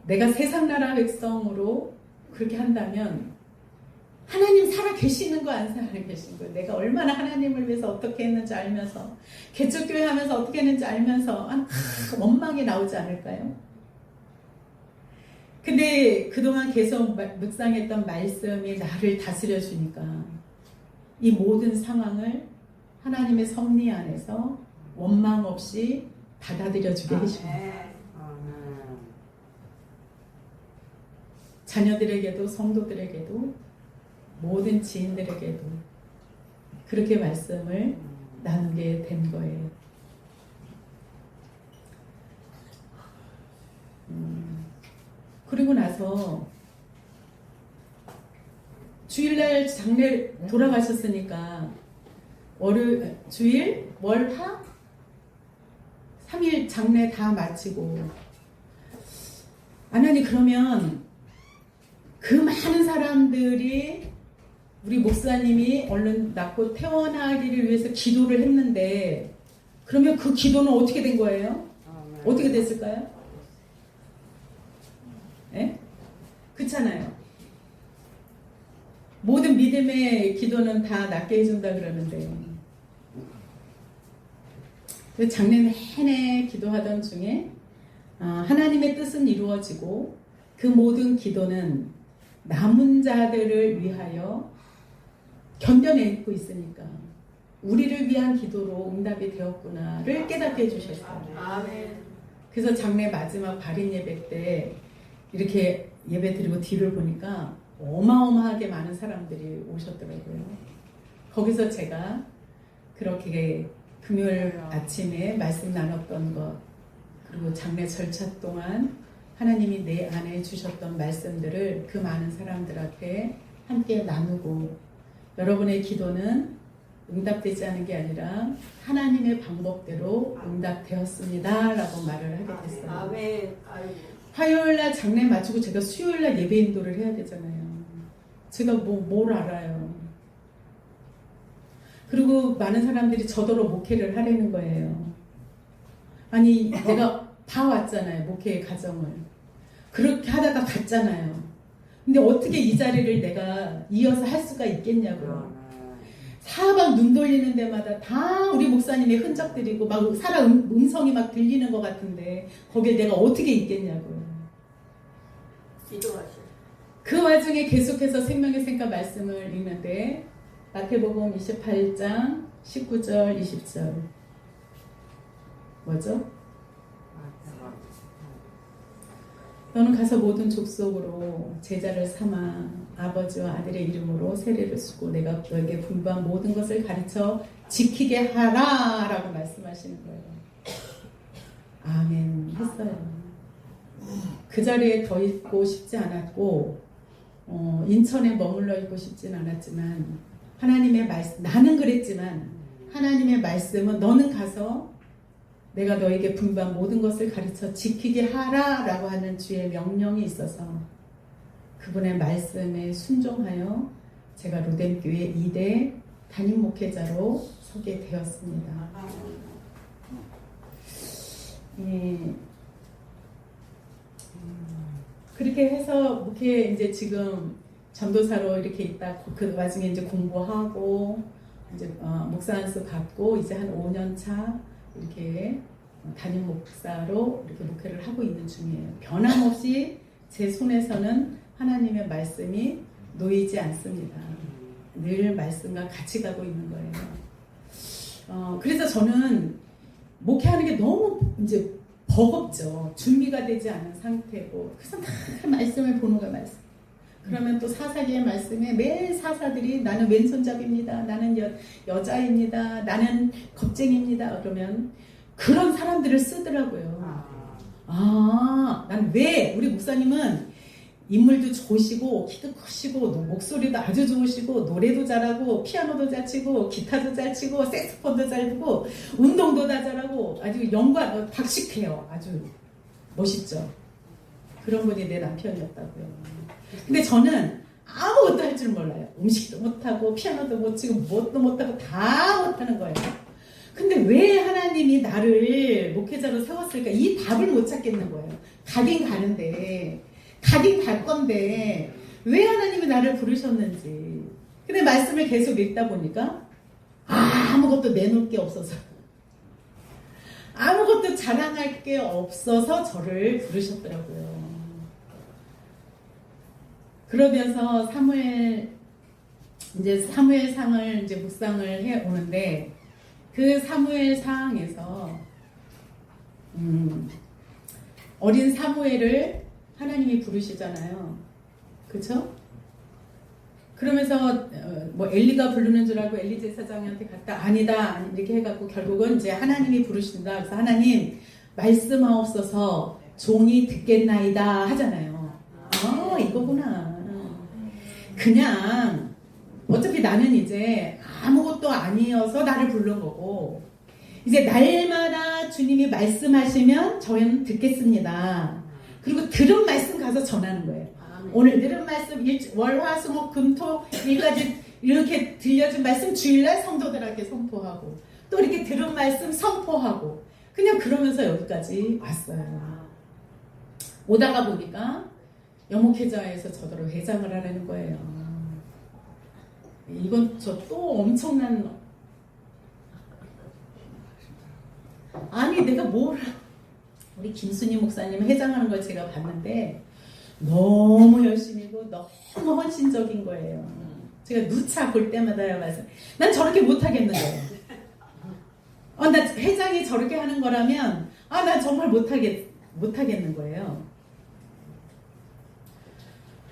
내가 세상 나라 백성으로 그렇게 한다면 하나님 살아 계시는 거 안 살아 계신 거 내가 얼마나 하나님을 위해서 어떻게 했는지 알면서 개척교회 하면서 어떻게 했는지 알면서 원망이 나오지 않을까요? 근데 그동안 계속 묵상했던 말씀이 나를 다스려 주니까 이 모든 상황을 하나님의 섭리 안에서 원망 없이 받아들여 주게 해줍니다. 자녀들에게도 성도들에게도 모든 지인들에게도 그렇게 말씀을 나누게 된 거예요. 그리고 나서 주일날 장례 돌아가셨으니까 주일, 월화 3일 장례 다 마치고 하나님 그러면 그 많은 사람들이 우리 목사님이 얼른 낫고 퇴원하기를 위해서 기도를 했는데 그러면 그 기도는 어떻게 된 거예요? 어떻게 됐을까요? 예? 그렇잖아요. 모든 믿음의 기도는 다 낫게 해준다 그러는데 장례 내내 기도하던 중에 하나님의 뜻은 이루어지고 그 모든 기도는 남은 자들을 위하여 견뎌내고 있으니까 우리를 위한 기도로 응답이 되었구나를 깨닫게 해주셨어요. 아멘. 그래서 장례 마지막 발인 예배 때 이렇게 예배 드리고 뒤를 보니까 어마어마하게 많은 사람들이 오셨더라고요. 거기서 제가 그렇게 금요일 아침에 말씀 나눴던 것 그리고 장례 절차 동안 하나님이 내 안에 주셨던 말씀들을 그 많은 사람들 앞에 함께 나누고 여러분의 기도는 응답되지 않은 게 아니라 하나님의 방법대로 응답되었습니다 라고 말을 하게 됐어요. 아멘. 화요일날 장례 마치고 제가 수요일날 예배 인도를 해야 되잖아요. 제가 뭘 알아요. 그리고 많은 사람들이 저더러 목회를 하려는 거예요. 아니 내가 봐왔잖아요. 목회의 과정을. 그렇게 하다가 갔잖아요. 근데 어떻게 이 자리를 내가 이어서 할 수가 있겠냐고요. 사방 눈 돌리는 데마다 다 우리 목사님의 흔적들이고 막 사람 음성이 막 들리는 것 같은데 거기에 내가 어떻게 있겠냐고요. 기도하세요. 그 와중에 계속해서 생명의 샘과 말씀을 읽는데 마태복음 28장 19절 20절 뭐죠? 너는 가서 모든 족속으로 제자를 삼아 아버지와 아들의 이름으로 세례를 쓰고 내가 너에게 분부한 모든 것을 가르쳐 지키게 하라 라고 말씀하시는 거예요. 아멘 했어요. 그 자리에 더 있고 싶지 않았고 인천에 머물러 있고 싶진 않았지만 하나님의 말씀 나는 그랬지만 하나님의 말씀은 너는 가서 내가 너에게 분부한 모든 것을 가르쳐 지키게 하라 라고 하는 주의 명령이 있어서 그분의 말씀에 순종하여 제가 로뎀교회 2대 담임 목회자로 서게 되었습니다. 예. 그렇게 해서 목회 이제 지금 전도사로 이렇게 있다 그 와중에 이제 공부하고 이제 목사 안수 받고 이제 한 5년 차 이렇게 담임 목사로 이렇게 목회를 하고 있는 중이에요. 변함없이 제 손에서는 하나님의 말씀이 놓이지 않습니다. 늘 말씀과 같이 가고 있는 거예요. 그래서 저는 목회하는 게 너무 이제 버겁죠. 준비가 되지 않은 상태고 그래서 다 말씀을 보는 거예요. 말씀. 그러면 또 사사기의 말씀에 매일 사사들이 나는 왼손잡이입니다. 나는 여자입니다. 나는 겁쟁입니다. 그러면 그런 사람들을 쓰더라고요. 난 왜 우리 목사님은 인물도 좋으시고 키도 크시고 목소리도 아주 좋으시고 노래도 잘하고 피아노도 잘 치고 기타도 잘 치고 색소폰도 잘 부고 운동도 다 잘하고 아주 박식해요. 아주 멋있죠. 그런 분이 내 남편이었다고요. 근데 저는 아무것도 할 줄 몰라요. 음식도 못하고 피아노도 못 치고 뭣도 못하고 다 못하는 거예요. 근데 왜 하나님이 나를 목회자로 세웠을까? 이 답을 못 찾겠는 거예요. 가긴 가는데 가긴 갈 건데 왜 하나님이 나를 부르셨는지. 근데 말씀을 계속 읽다 보니까 아무것도 내놓을 게 없어서 아무것도 자랑할 게 없어서 저를 부르셨더라고요. 그러면서 사무엘상을 이제 묵상을 해 오는데 그 사무엘상에서 어린 사무엘을 하나님이 부르시잖아요. 그쵸? 그러면서 뭐 엘리가 부르는 줄 알고 엘리 제사장한테 갔다 아니다 이렇게 해갖고 결국은 이제 하나님이 부르신다. 그래서 하나님 말씀하옵소서 종이 듣겠나이다 하잖아요. 이거구나. 그냥 어차피 나는 이제 아무것도 아니어서 나를 부른 거고 이제 날마다 주님이 말씀하시면 저희는 듣겠습니다. 그리고 들은 말씀 가서 전하는 거예요. 오늘 들은 말씀 월화수목금토 일까지 이렇게 들려준 말씀 주일날 성도들에게 선포하고 또 이렇게 들은 말씀 선포하고 그냥 그러면서 여기까지 왔어요. 오다가 보니까 영목회자에서 저더러 회장을 하라는 거예요. 이건 저 또 엄청난 아니 내가 뭘 우리 김순희 목사님 회장하는 걸 제가 봤는데 너무 열심히고 너무 헌신적인 거예요. 제가 누차 볼 때마다 말씀 난 저렇게 못하겠는 거예요. 나 회장이 저렇게 하는 거라면 나 정말 못하겠는 거예요.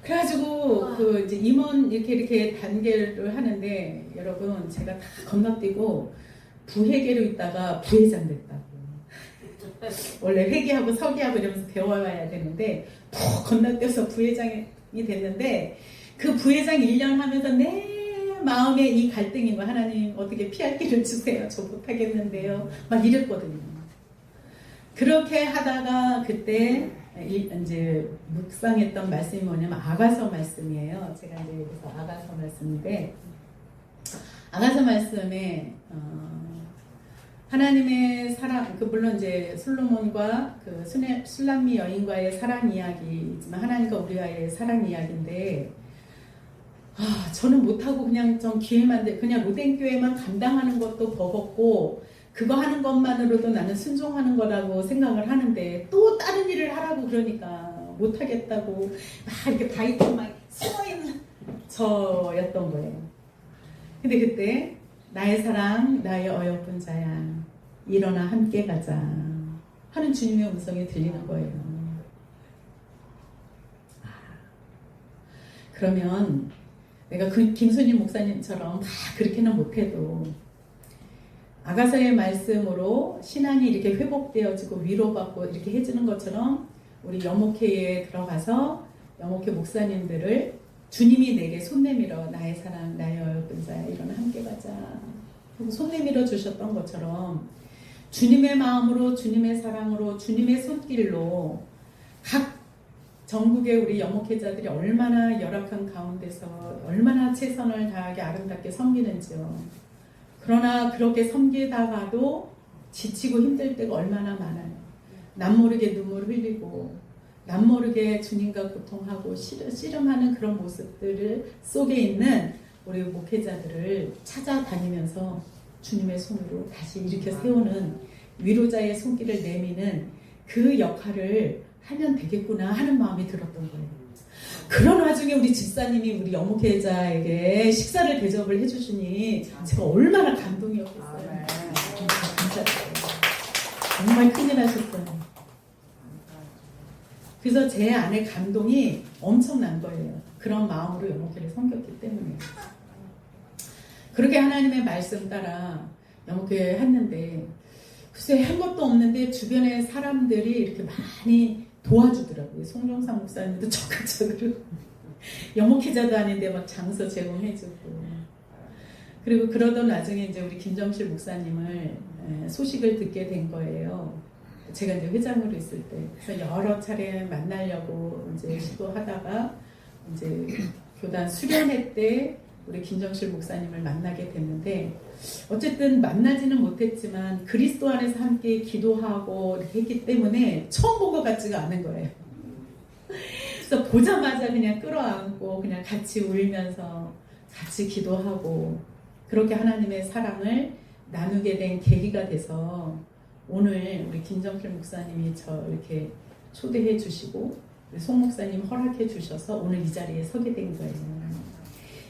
그래가지고 그 이제 임원 이렇게 단계를 하는데 여러분 제가 다 건너뛰고 부회계로 있다가 부회장 됐다고. 원래 회계하고 서기하고 이러면서 배워와야 되는데 푹 건너뛰어서 부회장이 됐는데 그 부회장 1년 하면서 내 마음에 이 갈등인 거 하나님 어떻게 피할 길을 주세요. 저 못하겠는데요. 막 이랬거든요. 그렇게 하다가 그때 이제 묵상했던 말씀이 뭐냐면 아가서 말씀이에요. 제가 이제 여기서 아가서 말씀인데 아가서 말씀에 하나님의 사랑, 물론 이제 솔로몬과 그 술람미 여인과의 사랑 이야기지만 하나님과 우리와의 사랑 이야기인데 저는 못하고 그냥 좀 기회만 그냥 로댕교회만 감당하는 것도 버겁고 그거 하는 것만으로도 나는 순종하는 거라고 생각을 하는데 또 다른 일을 하라고 그러니까 못하겠다고 막 이렇게 바이트 막 숨어있는 저였던 거예요. 근데 그때 나의 사랑 나의 어여쁜 자야 일어나 함께 가자 하는 주님의 음성이 들리는 거예요. 그러면 내가 그 김순희 목사님처럼 다 그렇게는 못해도 아가서의 말씀으로 신앙이 이렇게 회복되어지고 위로받고 이렇게 해주는 것처럼 우리 여목회에 들어가서 여목회 목사님들을 주님이 내게 손 내밀어 나의 사랑 나의 어여쁜 자야 일어나 함께 가자 손 내밀어 주셨던 것처럼 주님의 마음으로 주님의 사랑으로 주님의 손길로 각 전국의 우리 여목회자들이 얼마나 열악한 가운데서 얼마나 최선을 다하게 아름답게 섬기는지요. 그러나 그렇게 섬기다가도 지치고 힘들 때가 얼마나 많아요. 남모르게 눈물 흘리고 남모르게 주님과 고통하고 씨름하는 그런 모습들 속에 있는 우리 목회자들을 찾아다니면서 주님의 손으로 다시 일으켜 세우는 위로자의 손길을 내미는 그 역할을 하면 되겠구나 하는 마음이 들었던 거예요. 그런 와중에 우리 집사님이 우리 여목회자에게 식사를 대접을 해주시니 제가 얼마나 감동이었겠어요. 정말 큰일 하셨어요. 그래서 제 안에 감동이 엄청난 거예요. 그런 마음으로 여목회를 섬겼기 때문에. 그렇게 하나님의 말씀 따라 여목회 했는데 글쎄 한 것도 없는데 주변에 사람들이 이렇게 많이 도와주더라고요. 송정상 목사님도 적극적으로 영목회자도 아닌데 막 장소 제공해주고. 그리고 그러던 나중에 이제 우리 김정실 목사님을 소식을 듣게 된 거예요. 제가 이제 회장으로 있을 때. 그래서 여러 차례 만나려고 이제 시도하다가 이제 교단 수련회 때 우리 김정실 목사님을 만나게 됐는데, 어쨌든 만나지는 못했지만 그리스도 안에서 함께 기도하고 이렇게 했기 때문에 처음 본 것 같지가 않은 거예요. 그래서 보자마자 그냥 끌어안고 그냥 같이 울면서 같이 기도하고 그렇게 하나님의 사랑을 나누게 된 계기가 돼서 오늘 우리 김정필 목사님이 저 이렇게 초대해 주시고 송 목사님 허락해 주셔서 오늘 이 자리에 서게 된 거예요.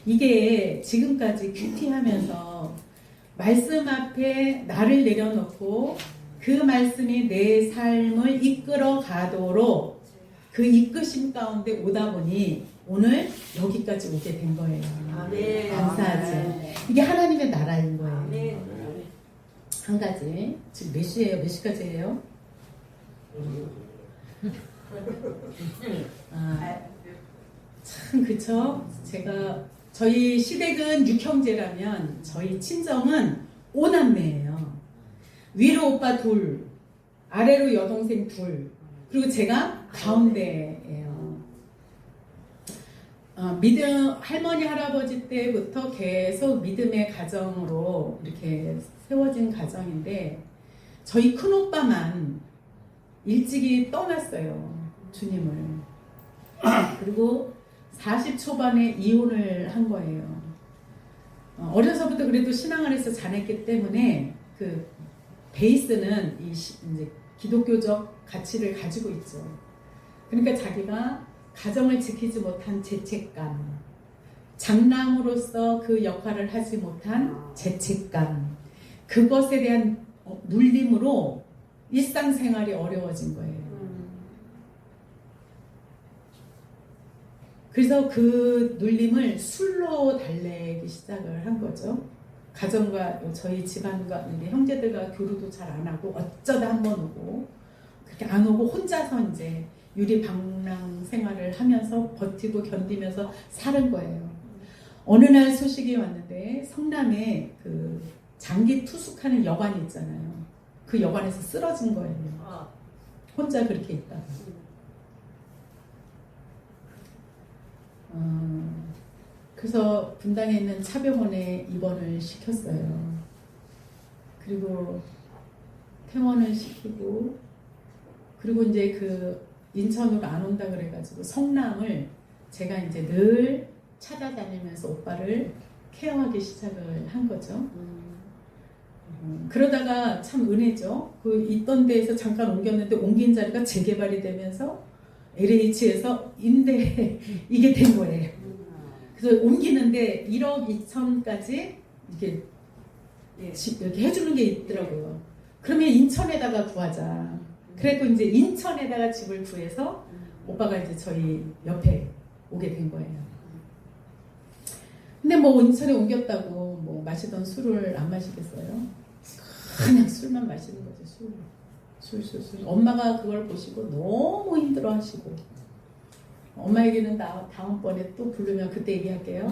이게 지금까지 큐티하면서 말씀 앞에 나를 내려놓고 그 말씀이 내 삶을 이끌어 가도록 그 이끄심 가운데 오다 보니 오늘 여기까지 오게 된 거예요. 아멘. 감사하죠. 이게 하나님의 나라인 거예요. 아멘. 한 가지. 지금 몇 시예요? 몇 시까지예요? 참 그쵸? 제가 저희 시댁은 6형제라면 저희 친정은 5남매예요. 위로 오빠 둘, 아래로 여동생 둘, 그리고 제가 가운데예요. 믿음, 할머니 할아버지 때부터 계속 믿음의 가정으로 이렇게 세워진 가정인데 저희 큰오빠만 일찍이 떠났어요. 주님을. 그리고 40 초반에 이혼을 한 거예요. 어려서부터 그래도 신앙안에서 자랐기 때문에 그 베이스는 이제 기독교적 가치를 가지고 있죠. 그러니까 자기가 가정을 지키지 못한 죄책감, 장남으로서 그 역할을 하지 못한 죄책감, 그것에 대한 눌림으로 일상생활이 어려워진 거예요. 그래서 그 눌림을 술로 달래기 시작을 한 거죠. 가정과 저희 집안과 형제들과 교류도 잘 안 하고 어쩌다 한 번 오고 그렇게 안 오고 혼자서 이제 유리방랑 생활을 하면서 버티고 견디면서 사는 거예요. 어느 날 소식이 왔는데 성남에 그 장기 투숙하는 여관이 있잖아요. 그 여관에서 쓰러진 거예요. 혼자 그렇게 있다가. 그래서 분당에 있는 차병원에 입원을 시켰어요. 그리고 퇴원을 시키고, 그리고 이제 그 인천으로 안 온다 그래가지고 성남을 제가 이제 늘 찾아다니면서 오빠를 케어하기 시작을 한 거죠. 그러다가 참 은혜죠. 그 있던 데에서 잠깐 옮겼는데 옮긴 자리가 재개발이 되면서 LH에서 임대 이게 된 거예요. 그래서 옮기는데 1억 2천까지 이렇게 해주는 게 있더라고요. 그러면 인천에다가 구하자. 그래서 이제 인천에다가 집을 구해서 오빠가 이제 저희 옆에 오게 된 거예요. 근데 뭐 인천에 옮겼다고 뭐 마시던 술을 안 마시겠어요? 그냥 술만 마시는 거죠. 술. 엄마가 그걸 보시고 너무 힘들어 하시고, 엄마 얘기는 다음번에 또 부르면 그때 얘기할게요.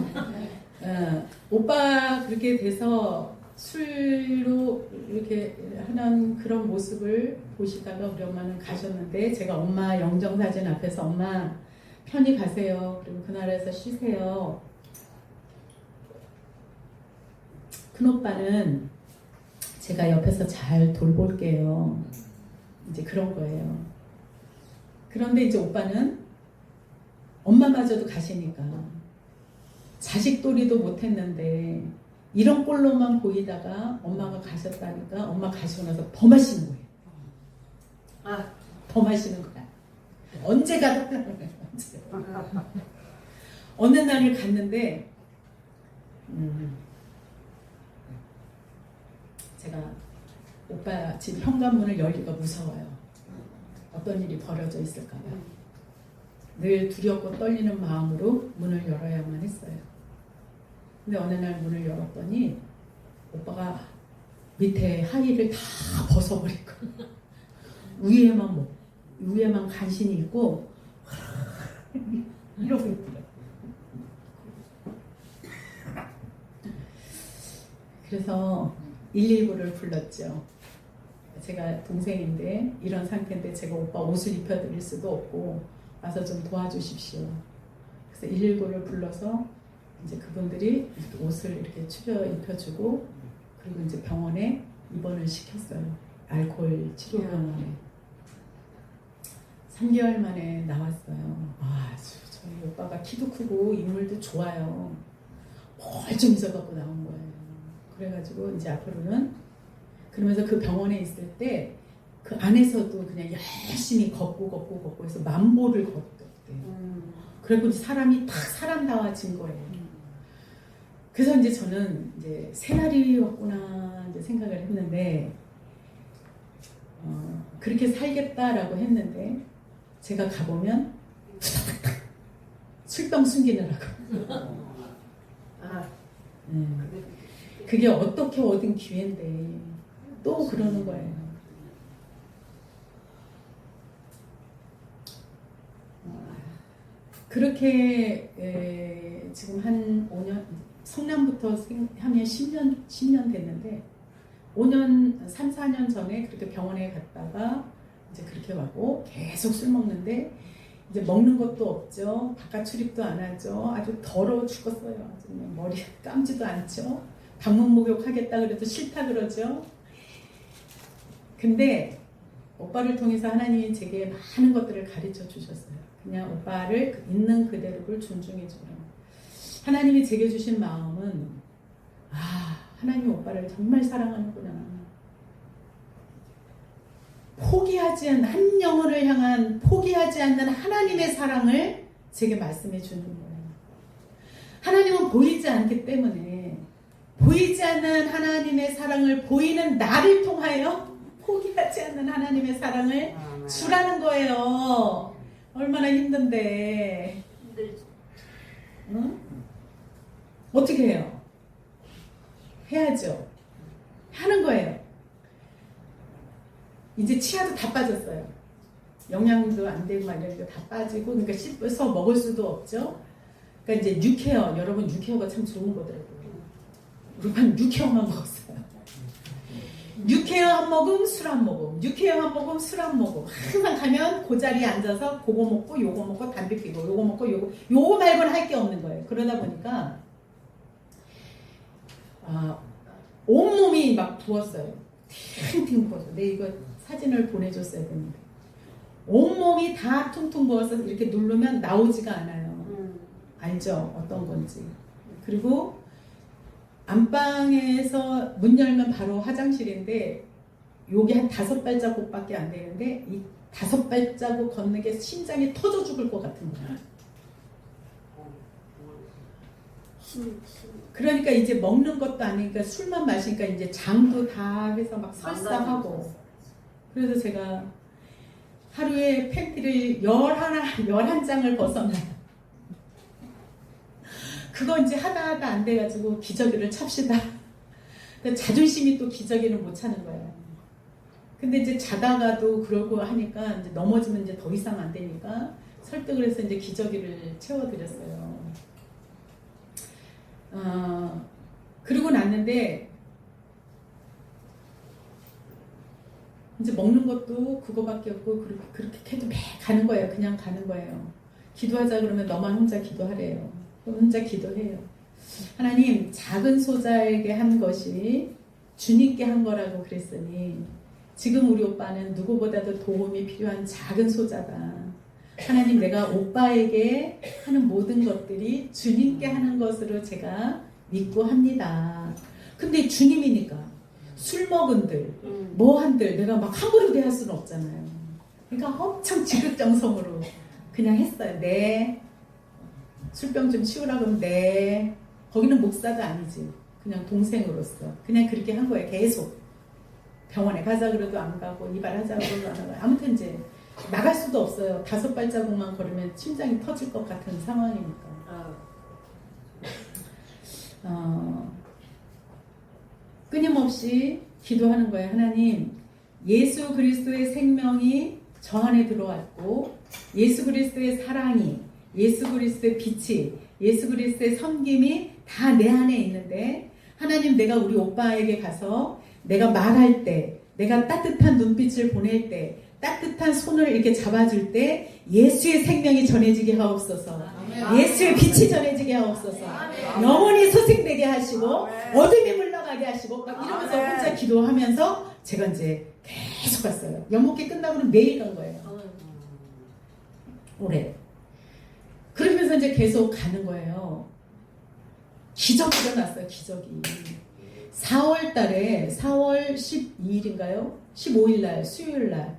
오빠 그렇게 돼서 술로 이렇게 하는 그런 모습을 보시다가 우리 엄마는 가셨는데, 제가 엄마 영정사진 앞에서 엄마 편히 가세요. 그리고 그 나라에서 쉬세요. 큰오빠는 제가 옆에서 잘 돌볼게요. 이제 그런 거예요. 그런데 이제 오빠는 엄마마저도 가시니까 자식돌이도 못했는데 이런 꼴로만 보이다가 엄마가 가셨다니까 엄마 가시고 나서 더 마시는 거예요. 더 마시는 거야. 언제 가다 어느 날을 갔는데 제가 오빠 집 현관문을 열기가 무서워요. 어떤 일이 벌어져 있을까 봐. 늘 두렵고 떨리는 마음으로 문을 열어야만 했어요. 근데 어느 날 문을 열었더니 오빠가 밑에 하의를 다 벗어버리고 위에만 뭐 위에만 간신히 있고 이러고 있더라고요. 그래서 119를 불렀죠. 제가 동생인데 이런 상태인데 제가 오빠 옷을 입혀드릴 수도 없고 와서 좀 도와주십시오. 그래서 119를 불러서 이제 그분들이 옷을 이렇게 추려 입혀주고 그리고 이제 병원에 입원을 시켰어요. 알코올 치료병원에. 3개월 만에 나왔어요. 아, 저희 오빠가 키도 크고 인물도 좋아요. 멀쩡해서 갖고 나온 거예요. 그래가지고 이제 앞으로는 그러면서 그 병원에 있을 때 그 안에서도 그냥 열심히 걷고 해서 만보를 걷대. 그래고 사람이 딱 사람다워진 거예요. 그래서 이제 저는 이제 새날이 왔구나 이제 생각을 했는데 그렇게 살겠다라고 했는데 제가 가보면 술병 숨기느라고. 그게 어떻게 얻은 기회인데 또 그러는 거예요. 그렇게 지금 한 5년 성남부터 하면 10년 됐는데 5년 3, 4년 전에 그렇게 병원에 갔다가 이제 그렇게 와고 계속 술 먹는데 이제 먹는 것도 없죠. 바깥 출입도 안 하죠. 아주 더러워 죽었어요. 아주 그냥 머리 감지도 않죠. 방문 목욕하겠다 그래도 싫다 그러죠. 근데 오빠를 통해서 하나님이 제게 많은 것들을 가르쳐 주셨어요. 그냥 오빠를 있는 그대로를 존중해 주라. 하나님이 제게 주신 마음은 하나님이 오빠를 정말 사랑하는구나. 포기하지 않는 한 영혼을 향한 포기하지 않는 하나님의 사랑을 제게 말씀해 주는 거예요. 하나님은 보이지 않기 때문에 보이지 않는 하나님의 사랑을 보이는 나를 통하여 포기하지 않는 하나님의 사랑을 주라는 거예요. 얼마나 힘든데. 응? 어떻게 해요? 해야죠. 하는 거예요. 이제 치아도 다 빠졌어요. 영양도 안 되고 막 이런 거 다 빠지고, 그러니까 씹어서 먹을 수도 없죠. 그러니까 이제 뉴케어, 여러분 뉴케어가 참 좋은 거더라고요. 우리 반 뉴케어만 먹었어요. 뉴케어 한 모금, 술 한 모금, 뉴케어 한 모금, 술 한 모금. 항상 가면 그 자리에 앉아서 그거 먹고 요거 먹고 담배 피고 요거 먹고 요거 말고는 할 게 없는 거예요. 그러다 보니까 온몸이 막 부었어요. 팅팅 부었어요. 이거 사진을 보내줬어야 되는데 온몸이 다 퉁퉁 부어서 이렇게 누르면 나오지가 않아요. 알죠? 어떤 건지. 그리고 안방에서 문 열면 바로 화장실인데 요게 한 5발자국밖에 안 되는데 이 5발자국 걷는 게 심장이 터져 죽을 것 같은 거예요. 그러니까 이제 먹는 것도 아니니까 술만 마시니까 이제 장도 다 해서 막 설사하고. 그래서 제가 하루에 팬티를 11장을 벗어나요. 그거 이제 하다 안 돼가지고 기저귀를 찹시다. 자존심이 또 기저귀를 못 차는 거예요. 근데 이제 자다가도 그러고 하니까 이제 넘어지면 이제 더 이상 안 되니까 설득을 해서 이제 기저귀를 채워드렸어요. 그러고 났는데 이제 먹는 것도 그거밖에 없고 그렇게 해도 매 가는 거예요. 그냥 가는 거예요. 기도하자 그러면 너만 혼자 기도하래요. 혼자 기도해요. 하나님, 작은 소자에게 한 것이 주님께 한 거라고 그랬으니 지금 우리 오빠는 누구보다도 도움이 필요한 작은 소자다. 하나님, 내가 오빠에게 하는 모든 것들이 주님께 하는 것으로 제가 믿고 합니다. 근데 주님이니까 술 먹은들, 뭐한들 내가 막 함부로 대할 수는 없잖아요. 그러니까 엄청 지극정성으로 그냥 했어요. 네. 술병 좀 치우라 그러면 네. 거기는 목사도 아니지. 그냥 동생으로서. 그냥 그렇게 한 거예요. 계속. 병원에 가자 그래도 안 가고 이발하자 그래도 안 가고. 아무튼 이제 나갈 수도 없어요. 5발자국만 걸으면 심장이 터질 것 같은 상황이니까. 끊임없이 기도하는 거예요. 하나님, 예수 그리스도의 생명이 저 안에 들어왔고 예수 그리스도의 사랑이, 예수 그리스도의 빛이, 예수 그리스도의 섬김이 다 내 안에 있는데 하나님, 내가 우리 오빠에게 가서 내가 말할 때, 내가 따뜻한 눈빛을 보낼 때, 따뜻한 손을 이렇게 잡아줄 때 예수의 생명이 전해지게 하옵소서. 예수의 빛이 전해지게 하옵소서. 영원히 소생되게 하시고 어둠이 물러가게 하시고 막 이러면서 혼자 기도하면서 제가 이제 계속 갔어요. 연목회 끝나고는 매일 간 거예요. 올해. 그러면서 이제 계속 가는 거예요. 기적이 일어났어요. 기적이. 4월 달에 4월 12일인가요? 15일 날 수요일 날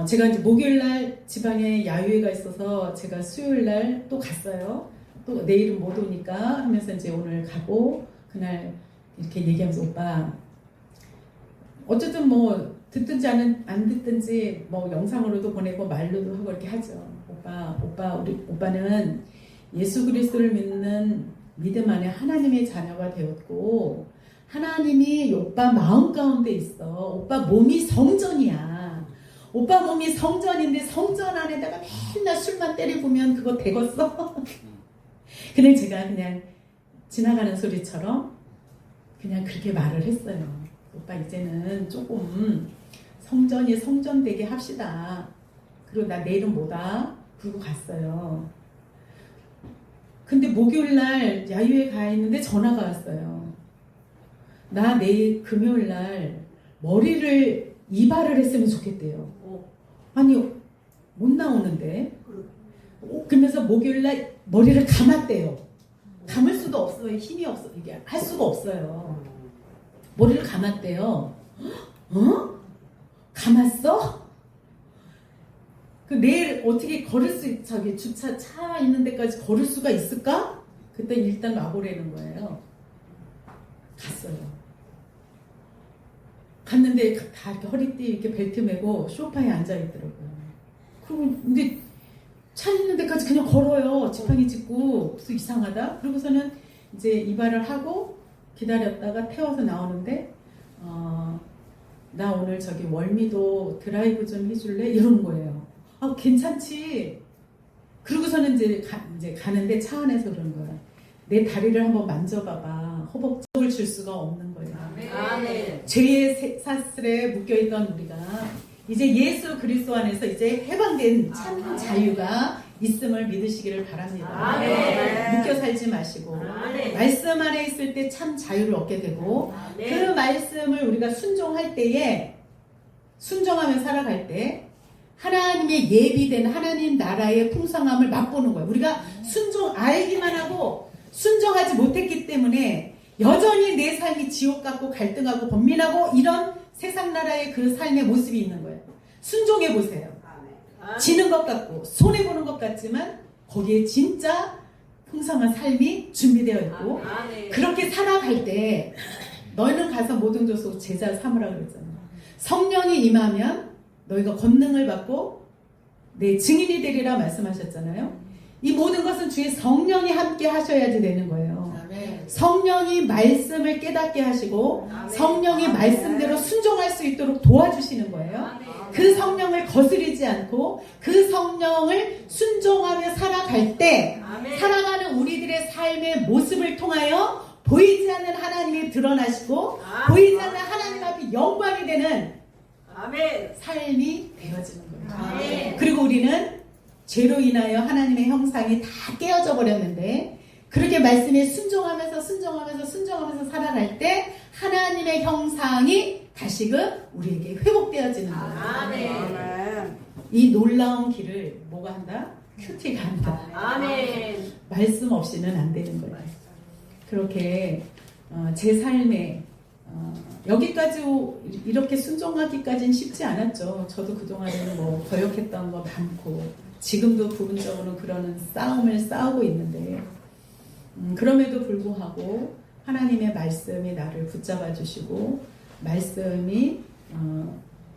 제가 이제 목요일 날 지방에 야유회가 있어서 제가 수요일 날 또 갔어요. 또 내일은 못 오니까 하면서 이제 오늘 가고 그날 이렇게 얘기하면서 오빠 어쨌든 뭐 듣든지 안 듣든지 뭐 영상으로도 보내고 말로도 하고 이렇게 하죠. 우리 오빠는 예수 그리스도를 믿는 믿음 안에 하나님의 자녀가 되었고 하나님이 오빠 마음 가운데 있어. 오빠 몸이 성전이야. 오빠 몸이 성전인데 성전 안에다가 맨날 술만 때려보면 그거 되겠어? 그냥 제가 그냥 지나가는 소리처럼 그냥 그렇게 말을 했어요. 오빠 이제는 조금 성전이 성전되게 합시다. 그리고 나 내일은 뭐다? 그러고 갔어요. 근데 목요일날 야유회 가 있는데 전화가 왔어요. 나 내일 금요일날 머리를 이발을 했으면 좋겠대요. 아니 못 나오는데. 그러면서 목요일날 머리를 감았대요. 감을 수도 없어요. 힘이 없어. 이게 할 수가 없어요. 머리를 감았대요. 감았어? 그 내일 어떻게 걸을 수, 저기 주차 차 있는 데까지 걸을 수가 있을까? 그때 일단 와보라는 거예요. 갔어요. 갔는데 다 이렇게 허리띠 이렇게 벨트 매고 소파에 앉아 있더라고요. 그리고 근데 차 있는 데까지 그냥 걸어요. 지팡이 짚고 그래서 이상하다. 그러고서는 이제 이발을 하고 기다렸다가 태워서 나오는데 나 오늘 저기 월미도 드라이브 좀 해줄래? 이러는 거예요. 아 괜찮지. 그러고서는 이제 가는데 차 안에서 그러는 거야. 내 다리를 한번 만져봐봐. 허벅지를 줄 수가 없는 거예요. 아멘. 죄의 사슬에 묶여있던 우리가 이제 예수 그리스도 안에서 이제 해방된 참 자유가 있음을 믿으시기를 바랍니다. 아멘. 묶여 살지 마시고 아멘. 말씀 안에 있을 때 참 자유를 얻게 되고 아멘. 그 말씀을 우리가 순종할 때에 순종하며 살아갈 때 하나님의 예비된 하나님 나라의 풍성함을 맛보는 거예요. 우리가 알기만 하고 순종하지 못했기 때문에 여전히 내 삶이 지옥 같고 갈등하고 번민하고 이런 세상 나라의 그 삶의 모습이 있는 거예요. 순종해 보세요. 지는 것 같고 손해보는 것 같지만 거기에 진짜 풍성한 삶이 준비되어 있고 그렇게 살아갈 때 너희는 가서 모든 족속 제자 삼으라 그랬잖아요. 성령이 임하면 너희가 권능을 받고 내 증인이 되리라 말씀하셨잖아요. 이 모든 것은 주의 성령이 함께 하셔야지 되는 거예요. 성령이 말씀을 깨닫게 하시고 성령이 말씀대로 순종할 수 있도록 도와주시는 거예요. 그 성령을 거스르지 않고 그 성령을 순종하며 살아갈 때 살아가는 우리들의 삶의 모습을 통하여 보이지 않는 하나님이 드러나시고 보이지 않는 하나님 앞에 영광이 되는 삶이 되어지는 거예요. 그리고 우리는 죄로 인하여 하나님의 형상이 다 깨어져 버렸는데 그렇게 말씀에 순종하면서 살아갈 때 하나님의 형상이 다시금 우리에게 회복되어지는 거예요. 이 놀라운 길을 뭐가 한다? 큐티가 한다. 말씀 없이는 안 되는 거예요. 그렇게 제 삶에 여기까지 이렇게 순종하기까지는 쉽지 않았죠. 저도 그동안에는 뭐 거역했던 거 많고 지금도 부분적으로 그러는 싸움을 싸우고 있는데 그럼에도 불구하고 하나님의 말씀이 나를 붙잡아 주시고 말씀이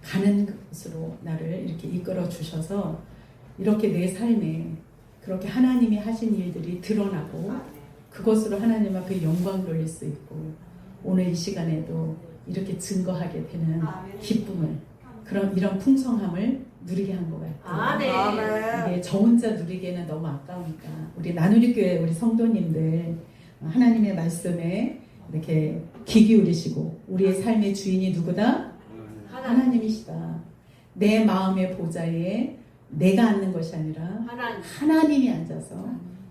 가는 곳으로 나를 이렇게 이끌어 주셔서 이렇게 내 삶에 그렇게 하나님이 하신 일들이 드러나고 그것으로 하나님 앞에 영광 돌릴 수 있고 오늘 이 시간에도 이렇게 증거하게 되는 기쁨을 이런 풍성함을 누리게 한 것 같아요. 아멘. 아멘. 이게 저 혼자 누리기에는 너무 아까우니까 우리 나누리교회 우리 성도님들 하나님의 말씀에 이렇게 귀 기울이시고 우리의 삶의 주인이 누구다? 하나님이시다. 내 마음의 보좌에 내가 앉는 것이 아니라 하나님이 앉아서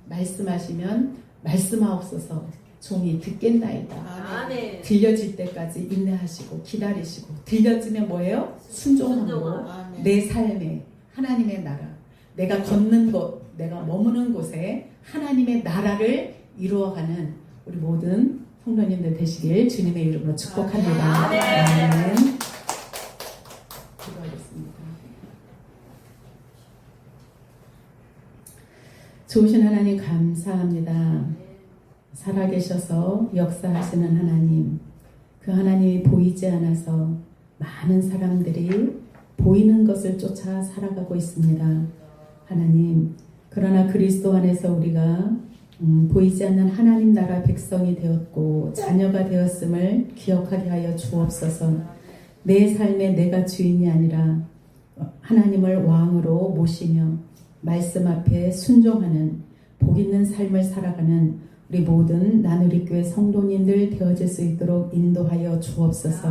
말씀하시면 말씀하옵소서 종이 듣겠나이다. 아멘. 들려질 때까지 인내하시고 기다리시고 들려지면 뭐예요? 순종하고 내 삶에 하나님의 나라 내가 걷는 곳 내가 머무는 곳에 하나님의 나라를 이루어가는 우리 모든 성도님들 되시길 주님의 이름으로 축복합니다. 아멘. 아멘. 기도하겠습니다. 좋으신 하나님 감사합니다. 살아계셔서 역사하시는 하나님, 그 하나님이 보이지 않아서 많은 사람들이 보이는 것을 쫓아 살아가고 있습니다. 하나님, 그러나 그리스도 안에서 우리가 보이지 않는 하나님 나라 백성이 되었고 자녀가 되었음을 기억하게 하여 주옵소서. 내 삶에 내가 주인이 아니라 하나님을 왕으로 모시며 말씀 앞에 순종하는 복 있는 삶을 살아가는 우리 모든 나누리교회 성도님들 되어질 수 있도록 인도하여 주옵소서.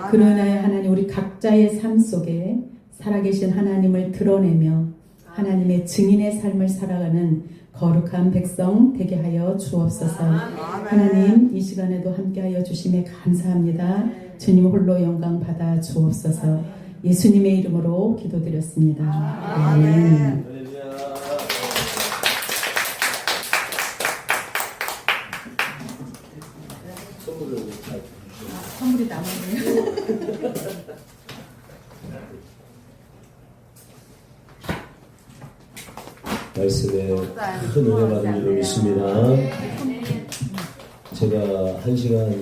그러나여 하나님 우리 각자의 삶 속에 살아계신 하나님을 드러내며 하나님의 증인의 삶을 살아가는 거룩한 백성 되게 하여 주옵소서. 하나님 이 시간에도 함께하여 주심에 감사합니다. 주님 홀로 영광 받아 주옵소서. 예수님의 이름으로 기도드렸습니다. 아멘. 선물이 남았네요. 말씀에 큰 은혜 받은 줄로 믿습니다. 제가 1시간